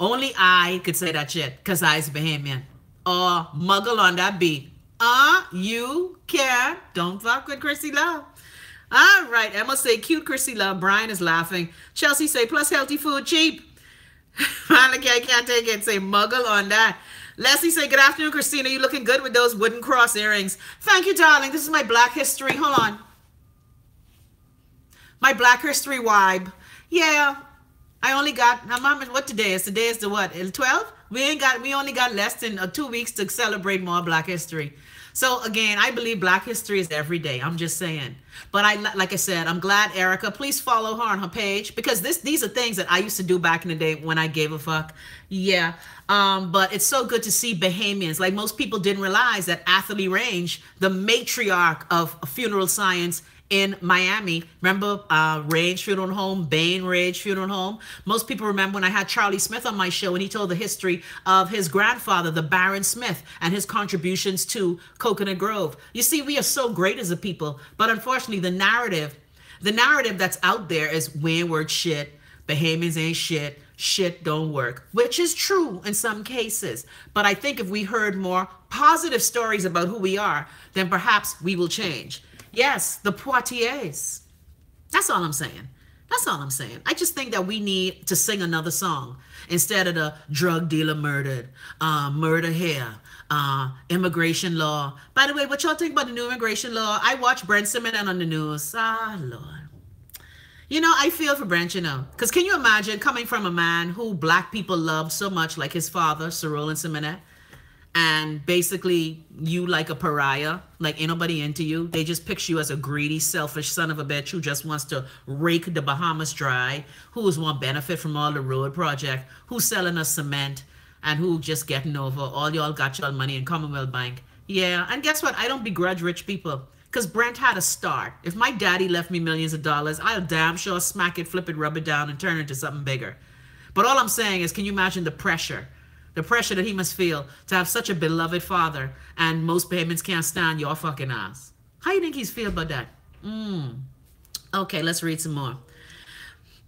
Only I could say that shit because I's a Bahamian. Or muggle on that beat. You can. Don't fuck with Chrissy Love. All right. Emma say, cute Chrissy Love. Brian is laughing. Chelsea say, plus healthy food cheap. Malaki, I can't take it. Say, muggle on that. Leslie say, good afternoon, Christina. You looking good with those wooden cross earrings. Thank you, darling. This is my Black History. Hold on. My Black History vibe. Yeah. I only got, what today is? Today is the what? 12? We only got less than 2 weeks to celebrate more Black History. So again, I believe Black History is every day. I'm just saying. But like I said, I'm glad Erica, please follow her on her page because these are things that I used to do back in the day when I gave a fuck. Yeah. But it's so good to see Bahamians. Like most people didn't realize that Atherley Range, the matriarch of funeral science in Miami, remember Range Funeral Home, Bain Range Funeral Home? Most people remember when I had Charlie Smith on my show and he told the history of his grandfather, the Baron Smith, and his contributions to Coconut Grove. You see, we are so great as a people, but unfortunately the narrative that's out there is wayward shit, Bahamians ain't shit, shit don't work, which is true in some cases. But I think if we heard more positive stories about who we are, then perhaps we will change. Yes, the Poitiers. That's all I'm saying. That's all I'm saying. I just think that we need to sing another song instead of the drug dealer murdered, murder here, immigration law. By the way, what y'all think about the new immigration law? I watched Brent Simmons on the news. Ah, Lord. You know, I feel for Brent, you know. Because can you imagine coming from a man who black people love so much, like his father, Sir Roland Simonette, and basically you like a pariah, like ain't nobody into you. They just picture you as a greedy, selfish son of a bitch who just wants to rake the Bahamas dry, who's want benefit from all the road project, who's selling us cement, and who just getting over. All y'all got y'all money in Commonwealth Bank. Yeah, and guess what? I don't begrudge rich people. Because Brent had a start. If my daddy left me millions of dollars, I'll damn sure smack it, flip it, rub it down, and turn it into something bigger. But all I'm saying is, can you imagine the pressure? The pressure that he must feel to have such a beloved father, and most Bahamians can't stand your fucking ass. How you think he's feel about that? Okay, let's read some more.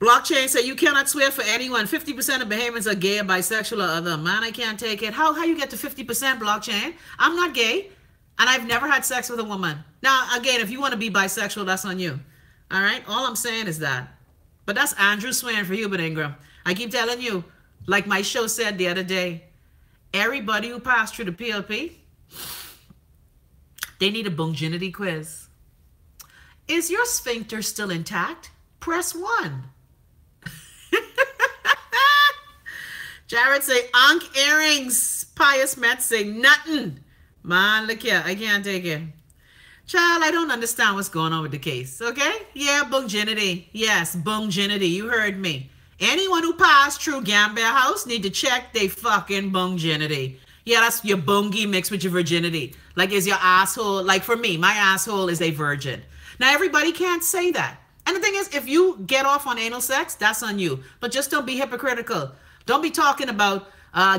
Blockchain said, you cannot swear for anyone. 50% of Bahamians are gay or bisexual or other. Man, I can't take it. How you get to 50%, Blockchain? I'm not gay, and I've never had sex with a woman. Now, again, if you want to be bisexual, that's on you. All right? All I'm saying is that. But that's Andrew swearing for Hubert Ingram. I keep telling you, like my show said the other day, everybody who passed through the PLP, they need a bunginity quiz. Is your sphincter still intact? Press 1. Jared say, Ankh earrings. Pious Met say, nothing. Man, look here, I can't take it. Child, I don't understand what's going on with the case, okay? Yeah, bunginity. Yes, bunginity. You heard me. Anyone who passed through Gambia House need to check they fucking bunginity. Yeah, that's your bungie mixed with your virginity. Like, is your asshole, like for me, my asshole is a virgin. Now, everybody can't say that. And the thing is, if you get off on anal sex, that's on you. But just don't be hypocritical. Don't be talking about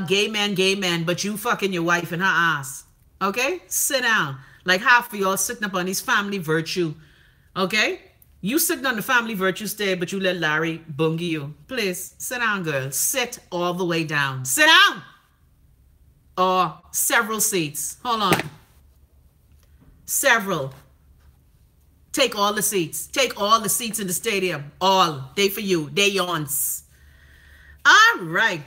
gay men, but you fucking your wife in her ass. Okay? Sit down. Like half of y'all sitting up on these family virtue. Okay? You sitting on the family virtue stay, but you let Larry bungie you. Please, sit down, girl. Sit all the way down. Sit down! Or several seats. Hold on. Several. Take all the seats. Take all the seats in the stadium. All. They for you. They yawns. All right.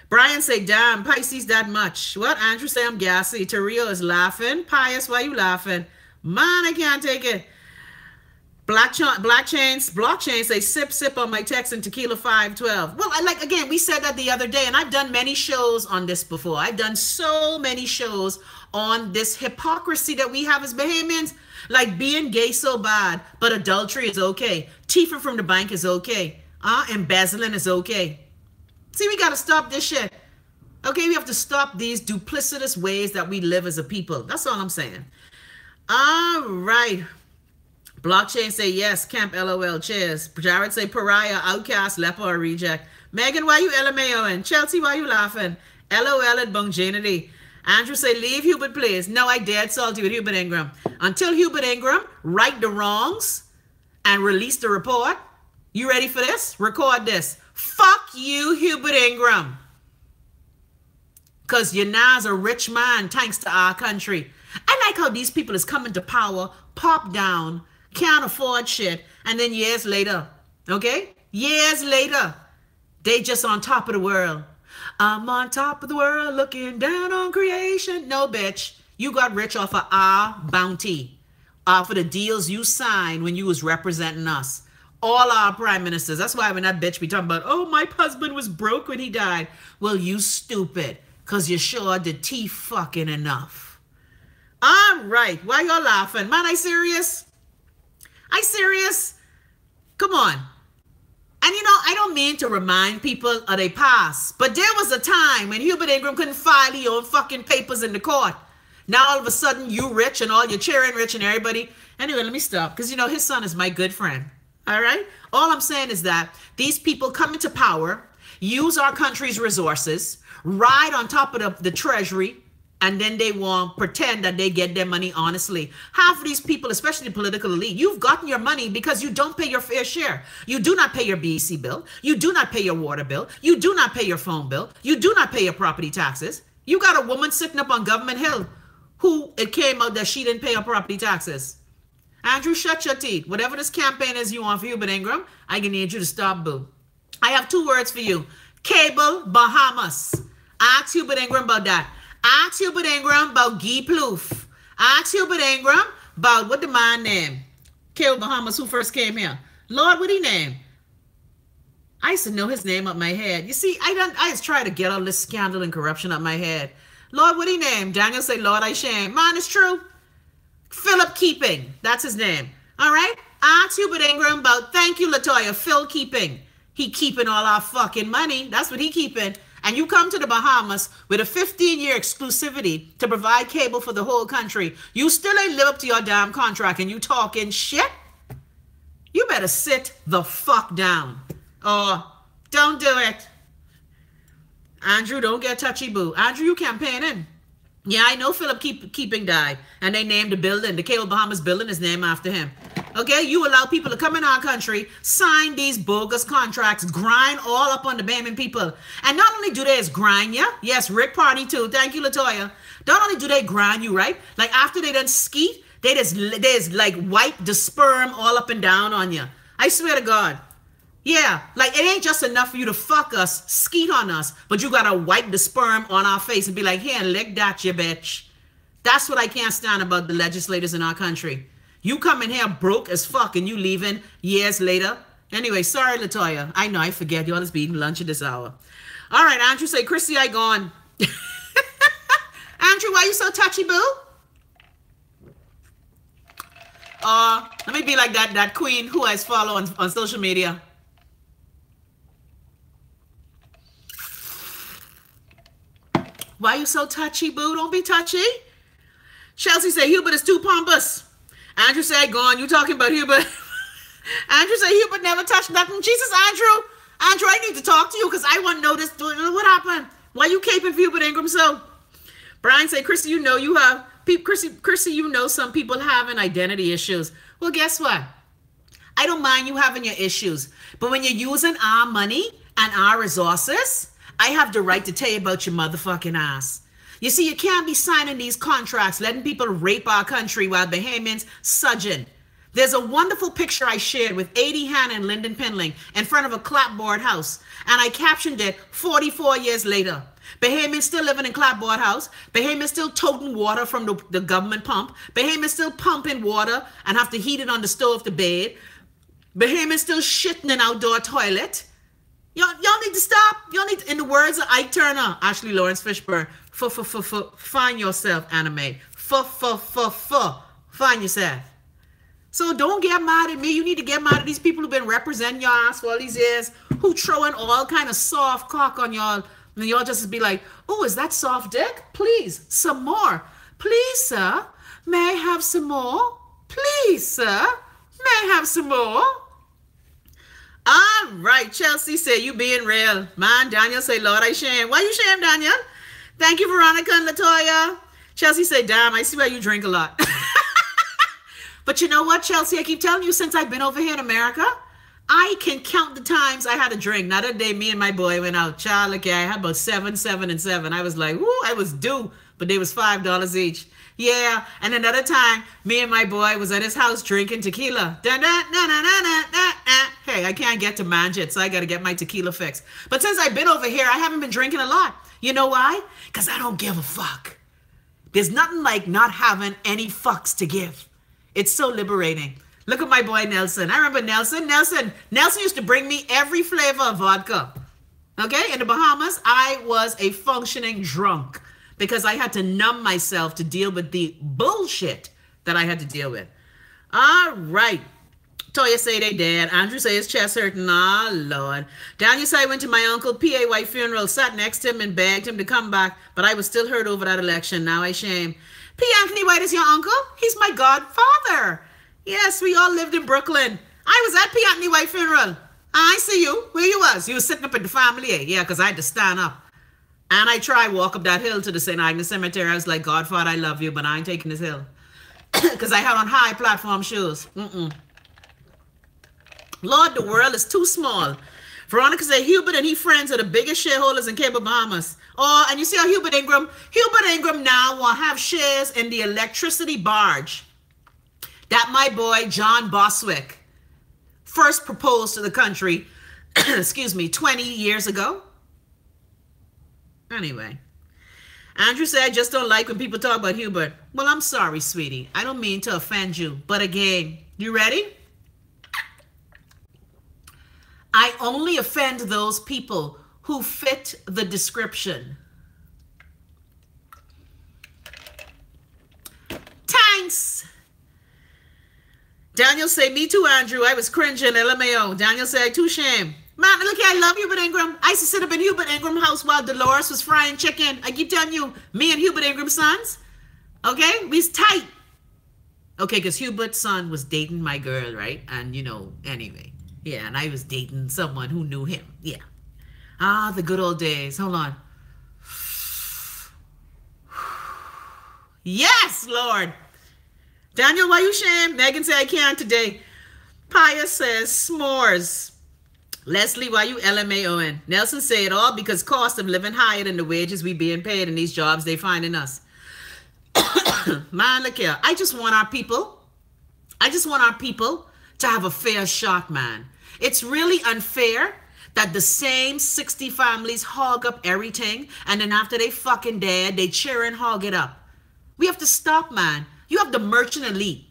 Brian say, damn, Pisces that much. What? Andrew say, I'm gassy. Terrio is laughing. Pious, why you laughing? Man, I can't take it. Blockchain say, sip on my text and tequila 512. Well, again, we said that the other day, and I've done many shows on this before. I've done so many shows on this hypocrisy that we have as Bahamians. Like being gay so bad, but adultery is okay. Thieving from the bank is okay. Embezzling is okay. See, we got to stop this shit. Okay, we have to stop these duplicitous ways that we live as a people. That's all I'm saying. All right. Blockchain say yes. Camp LOL. Cheers. Jared say pariah, outcast, leper, or reject. Megan, why you LMAOing? Chelsea, why you laughing? LOL at Bunginity. Andrew say leave Hubert, please. No, I dead salty with Hubert Ingram. Until Hubert Ingram right the wrongs and release the report. You ready for this? Record this. Fuck you, Hubert Ingram. Because you're now a rich man thanks to our country. I like how these people is coming to power, pop down, can't afford shit, and then years later, okay? Years later, they just on top of the world. I'm on top of the world looking down on creation. No, bitch. You got rich off of our bounty, off of the deals you signed when you was representing us. All our prime ministers. That's why when that bitch be talking about, oh, my husband was broke when he died. Well, you stupid, because you sure did fucking enough. All right. Why y'all laughing? Man, I serious? I serious? Come on. And you know, I don't mean to remind people of their past, but there was a time when Hubert Ingram couldn't file your own fucking papers in the court. Now all of a sudden you rich and all your cheering rich and everybody. Anyway, let me stop because you know his son is my good friend. All right? All I'm saying is that these people come into power, use our country's resources, ride on top of the treasury, and then they want pretend that they get their money honestly. Half of these people, especially the political elite, you've gotten your money because you don't pay your fair share. You do not pay your BEC bill. You do not pay your water bill. You do not pay your phone bill. You do not pay your property taxes. You got a woman sitting up on Government Hill who it came out that she didn't pay her property taxes. Andrew, shut your teeth. Whatever this campaign is you want for Hubert Ingram, I can need you to stop, boo. I have 2 words for you. Cable Bahamas. Ask Hubert Ingram about that. Ask Hubert Ingram about Guy Plouffe. Ask Hubert Ingram about what the man name. Cable Bahamas, who first came here. Lord, what he name? I used to know his name up my head. You see, I just try to get all this scandal and corruption up my head. Lord, what he name? Daniel say, Lord, I shame. Man, it's true. Philip Keeping. That's his name. All right? Ask Hubert Ingram about, thank you, Latoya, Phil Keeping. He keeping all our fucking money. That's what he keeping. And you come to the Bahamas with a 15-year exclusivity to provide cable for the whole country. You still ain't live up to your damn contract and you talking shit? You better sit the fuck down. Or don't do it. Andrew, don't get touchy, boo. Andrew, you campaigning. Yeah, I know Philip Keeping died. And they named the building. The Cable Bahamas building is named after him. Okay, you allow people to come in our country, sign these bogus contracts, grind all up on the Bahamian people. And not only do they grind you, yes, Rick Party too, thank you, Latoya. Not only do they grind you, right? Like after they done skeet, they just like wipe the sperm all up and down on you. I swear to God. Yeah, like it ain't just enough for you to fuck us, skeet on us, but you gotta wipe the sperm on our face and be like, here, lick that, you bitch. That's what I can't stand about the legislators in our country. You come in here broke as fuck and you leaving years later. Anyway, sorry, Latoya. I know, I forget. You always be eating lunch at this hour. All right, Andrew say, Chrissy, I gone. Andrew, why you so touchy, boo? Let me be like that queen who I follow on social media. Why you so touchy, boo? Don't be touchy. Chelsea say, Hubert is too pompous. Andrew say, go on, you talking about Hubert. Andrew say, Hubert never touched nothing. Jesus, Andrew. Andrew, I need to talk to you because I want to know this. What happened? Why you caping for Hubert Ingram so? Brian say, Chrissy, you know you have, Chrissy, you know some people having identity issues. Well, guess what? I don't mind you having your issues. But when you're using our money and our resources, I have the right to tell you about your motherfucking ass. You see, you can't be signing these contracts, letting people rape our country while Bahamians sudging. There's a wonderful picture I shared with A.D. Hanna and Lyndon Pinling in front of a clapboard house, and I captioned it 44 years later. Bahamians still living in clapboard house. Bahamians still toting water from the government pump. Bahamians still pumping water and have to heat it on the stove to bathe. Bahamians still shitting in outdoor toilet. Y'all need to stop. Y'all need to, in the words of Ike Turner, Ashley Lawrence Fishburne, find yourself, anime. Find yourself. So don't get mad at me. You need to get mad at these people who've been representing your ass for all these years, who throwing all kind of soft cock on y'all. And y'all just be like, oh, is that soft dick? Please, some more. Please, sir. May I have some more? Please, sir. May I have some more? All right, Chelsea say you being real. Man, Daniel say, Lord, I shame. Why you shame, Daniel? Thank you, Veronica and Latoya. Chelsea say, damn, I see why you drink a lot. But you know what, Chelsea? I keep telling you, since I've been over here in America, I can count the times I had a drink. Now, that day, me and my boy went out. Child, look, I had about 7, 7, and 7. I was like, whoo, I was due. But they was $5 each. Yeah, and another time, me and my boy was at his house drinking tequila. Hey, I can't get to manjit, so I got to get my tequila fix. But since I've been over here, I haven't been drinking a lot. You know why? Because I don't give a fuck. There's nothing like not having any fucks to give. It's so liberating. Look at my boy Nelson. I remember Nelson. Nelson used to bring me every flavor of vodka. Okay? In the Bahamas, I was a functioning drunk, because I had to numb myself to deal with the bullshit that I had to deal with. All right. Toya say they dead. Andrew say his chest hurting. Oh, Lord. Daniel say I went to my uncle PAY funeral, sat next to him and begged him to come back, but I was still hurt over that election. Now I shame. P. Anthony White is your uncle? He's my godfather. Yes, we all lived in Brooklyn. I was at P. Anthony White funeral. I see you. Where you was? You was sitting up in the family. Yeah, because I had to stand up. And I tried walk up that hill to the St. Agnes Cemetery. I was like, Godfather, I love you, but I ain't taking this hill. Because I had on high platform shoes. Lord, the world is too small. Veronica said Hubert and he friends are the biggest shareholders in Cable Bahamas. Oh, and you see how Hubert Ingram now will have shares in the electricity barge that my boy John Boswick first proposed to the country, excuse me, 20 years ago. Anyway, Andrew said, I just don't like when people talk about Hubert. Well, I'm sorry, sweetie. I don't mean to offend you. But again, you ready? I only offend those people who fit the description. Thanks. Daniel say, me too, Andrew. I was cringing, LMAO. Daniel say, too shame. Man, look here, I love Hubert Ingram. I used to sit up in Hubert Ingram's house while Dolores was frying chicken. I keep telling you, me and Hubert Ingram's sons, okay, we's tight. Okay, because Hubert's son was dating my girl, right? And, you know, anyway. Yeah, and I was dating someone who knew him. Yeah. Ah, the good old days. Hold on. Yes, Lord. Daniel, why you shame? Megan said I can't today. Pius says s'mores. Leslie, why you LMAOing? Nelson say it all because cost of living higher than the wages we being paid in these jobs they find in us. Man, look here. I just want our people to have a fair shot, man. It's really unfair that the same 60 families hog up everything, and then after they fucking dead, they cheer and hog it up. We have to stop, man. You have the merchant elite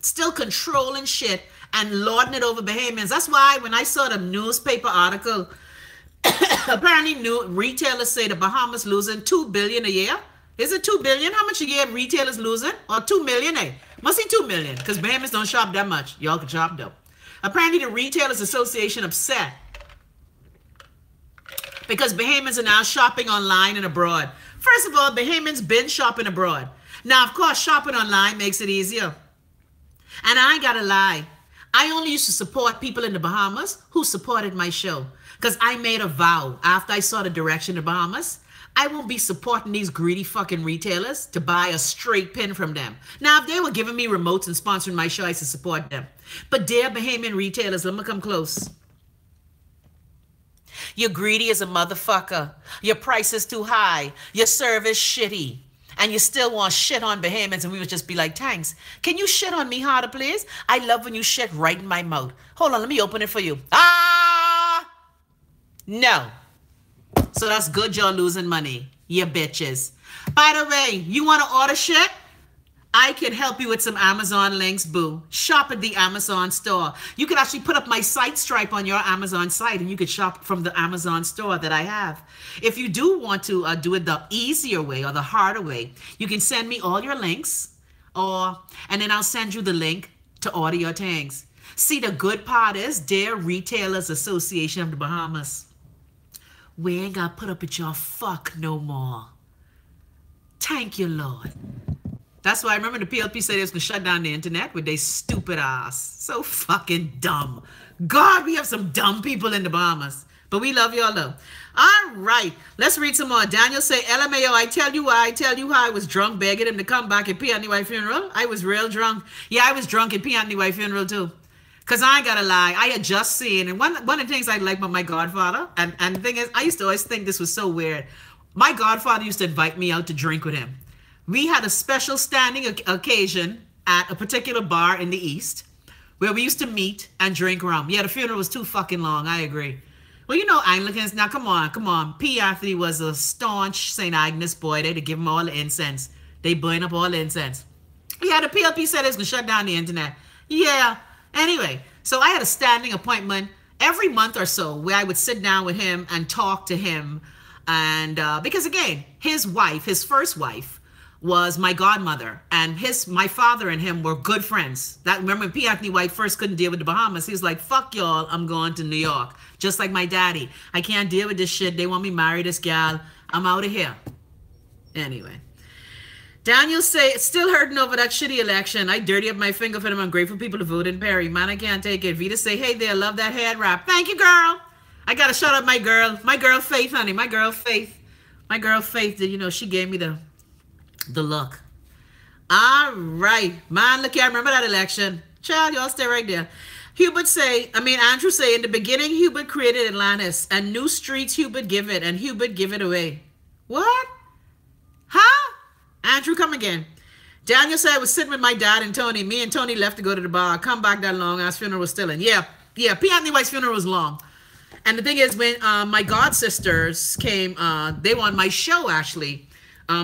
still controlling shit and lording it over Bahamians. That's why when I saw the newspaper article, apparently new retailers say the Bahamas losing $2 billion a year. Is it $2 billion? How much a year retailers losing? Or $2 million? Eh? Must be $2 million because Bahamians don't shop that much. Y'all can shop though. Apparently the Retailers Association upset because Bahamians are now shopping online and abroad. First of all, Bahamians been shopping abroad. Now, of course, shopping online makes it easier. And I ain't gotta lie. I only used to support people in the Bahamas who supported my show. Because I made a vow after I saw the direction of the Bahamas, I won't be supporting these greedy fucking retailers to buy a straight pin from them. Now, if they were giving me remotes and sponsoring my show, I used to support them. But dear Bahamian retailers, let me come close. You're greedy as a motherfucker. Your price is too high. Your service shitty. And you still want shit on Bahamians, and we would just be like, thanks. Can you shit on me harder, please? I love when you shit right in my mouth. Hold on, let me open it for you. Ah! No. So that's good you're losing money, you bitches. By the way, you want to order shit? I can help you with some Amazon links, boo. Shop at the Amazon store. You can actually put up my site stripe on your Amazon site, and you could shop from the Amazon store that I have. If you do want to do it the easier way or the harder way, you can send me all your links, and then I'll send you the link to order your things. See, the good part is, dear Retailers Association of the Bahamas, we ain't got to put up with your fuck no more. Thank you, Lord. That's why I remember the PLP said they was going to shut down the internet with their stupid ass. So fucking dumb. God, we have some dumb people in the Bahamas. But we love y'all though. All right, let's read some more. Daniel say, LMAO, I tell you how I was drunk begging him to come back at P. Anthony White funeral. I was real drunk. Yeah, I was drunk at P. Anthony White funeral too. Because I ain't got to lie, I had just seen, and one of the things I like about my godfather, and the thing is, I used to always think this was so weird. My godfather used to invite me out to drink with him. We had a special standing occasion at a particular bar in the East where we used to meet and drink rum. Yeah, the funeral was too fucking long, I agree. Well, you know Anglicans, now come on. P. Anthony was a staunch St. Agnes boy. They'd give him all the incense. They burn up all the incense. Yeah, the PLP said it was going to shut down the internet. Yeah, anyway, so I had a standing appointment every month or so where I would sit down with him and talk to him. And because again, his wife, his first wife, was my godmother, and my father and him were good friends. Remember when P. Anthony White first couldn't deal with the Bahamas, he was like, fuck y'all, I'm going to New York. Just like my daddy. I can't deal with this shit. They want me to marry this gal. I'm out of here. Anyway. Daniel say, still hurting over that shitty election. I dirty up my finger for them. I'm grateful people to vote in Perry. Man, I can't take it. Vita say, hey there, love that head wrap. Thank you, girl. I got to shout out my girl. My girl Faith, honey. My girl Faith. My girl Faith, you know, she gave me the look. All right. Man, look here. I remember that election. Child, y'all stay right there. Andrew say, in the beginning, Hubert created Atlantis, and new streets Hubert give it, and Hubert give it away. What? Huh? Andrew, come again. Daniel said, I was sitting with my dad and Tony. Me and Tony left to go to the bar. Come back that long. Our funeral was still in. Yeah. P. Anthony White's funeral was long. And the thing is, when my god sisters came, they were on my show, actually,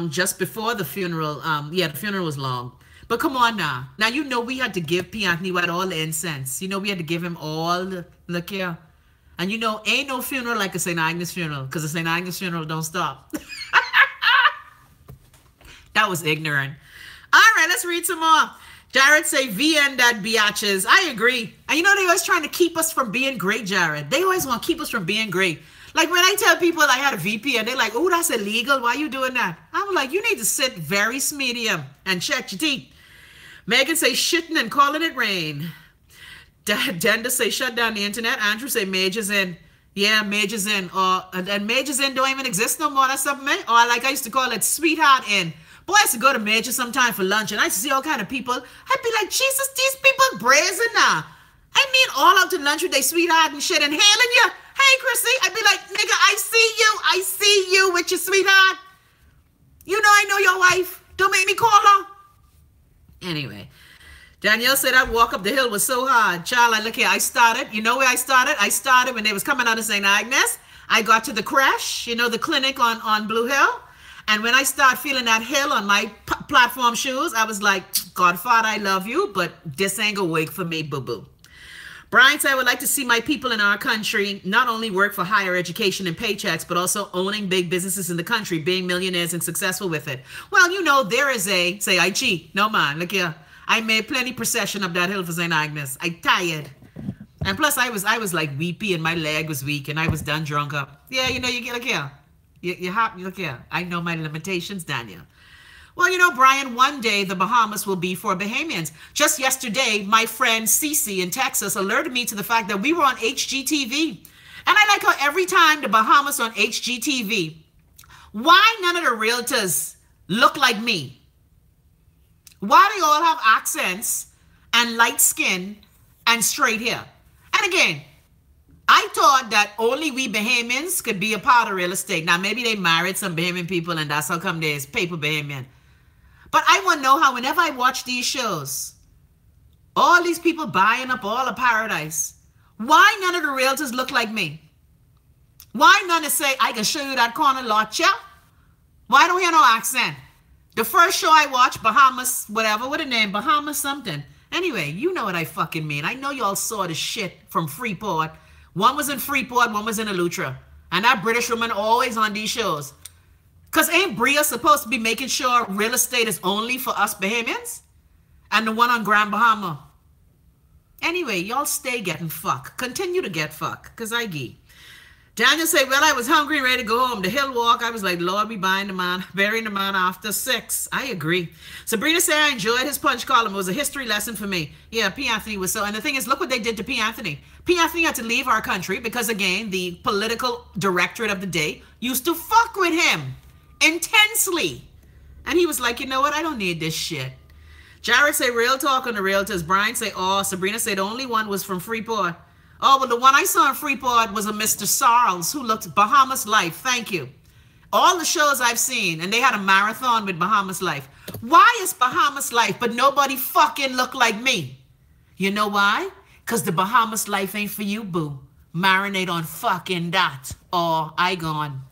just before the funeral. The funeral was long. But come on now. Now, you know we had to give P. Anthony White all the incense. You know we had to give him all the, look here. And you know, ain't no funeral like a St. Agnes funeral, because a St. Agnes funeral don't stop. That was ignorant. All right, let's read some more. Jared say, VN that biatches. I agree. And you know, they always trying to keep us from being great, Jared. They always want to keep us from being great. Like when I tell people I had a VP and they're like, oh, that's illegal. Why are you doing that? I'm like, you need to sit very medium and check your teeth. Megan say, shitting and calling it rain. Denda say, shut down the internet. Andrew say, Major's in. Yeah, Major's in. And Major's in don't even exist no more. That's something, man. Or like I used to call it, Sweetheart in. Boy, I used to go to Major sometime for lunch, and I used to see all kind of people. I'd be like, Jesus, these people brazen now. I mean, all out to lunch with their sweetheart and shit and hailing you. Hey, Chrissy. I'd be like, nigga, I see you with your sweetheart. You know I know your wife. Don't make me call her. Anyway, Danielle said that walk up the hill was so hard. Child, I look here. I started. You know where I started? I started when they was coming out of St. Agnes. I got to the crash, you know, the clinic on Blue Hill. And when I start feeling that hill on my platform shoes, I was like, Godfather, I love you, but this ain't gonna work for me, boo-boo. Brian said, I would like to see my people in our country not only work for higher education and paychecks, but also owning big businesses in the country, being millionaires and successful with it. Well, you know, there is say, I cheat. No, man, look here. I made plenty procession up that hill for St. Agnes. I tired. And plus, I was like weepy and my leg was weak and I was done drunk up. Yeah, you know, you get, look here. You look here. I know my limitations, Daniel. Well, you know, Brian, one day the Bahamas will be for Bahamians. Just yesterday, my friend Cece in Texas alerted me to the fact that we were on HGTV. And I like how every time the Bahamas on HGTV, why none of the realtors look like me? Why they all have accents and light skin and straight hair? And again, I thought that only we Bahamians could be a part of real estate. Now, maybe they married some Bahamian people and that's how come there's paper Bahamian. But I want to know how whenever I watch these shows, all these people buying up all of paradise, why none of the realtors look like me? Why none say, I can show you that corner lot, yeah? Why don't we have no accent? The first show I watched, Bahamas, whatever, what a name, Bahamas something. Anyway, you know what I fucking mean. I know y'all saw the shit from Freeport. One was in Freeport, one was in Eleuthera. And that British woman always on these shows. Because ain't Bria supposed to be making sure real estate is only for us Bahamians? And the one on Grand Bahama. Anyway, y'all stay getting fucked. Continue to get fucked, because I gee. Daniel said, well, I was hungry and ready to go home. The hill walk, I was like, Lord, we burying the man after 6. I agree. Sabrina said, I enjoyed his punch column. It was a history lesson for me. Yeah, P. Anthony was so, and the thing is, look what they did to P. Anthony. P. Anthony had to leave our country because, again, the political directorate of the day used to fuck with him intensely. And he was like, you know what? I don't need this shit. Jared say, real talk on the realtors. Brian say, oh, Sabrina said, the only one was from Freeport. Oh, well, the one I saw in Freeport was a Mr. Sarles who looked Bahamas Life. Thank you. All the shows I've seen, and they had a marathon with Bahamas Life. Why is Bahamas Life, but nobody fucking look like me? You know why? Because the Bahamas Life ain't for you, boo. Marinate on fucking that. Or I gone.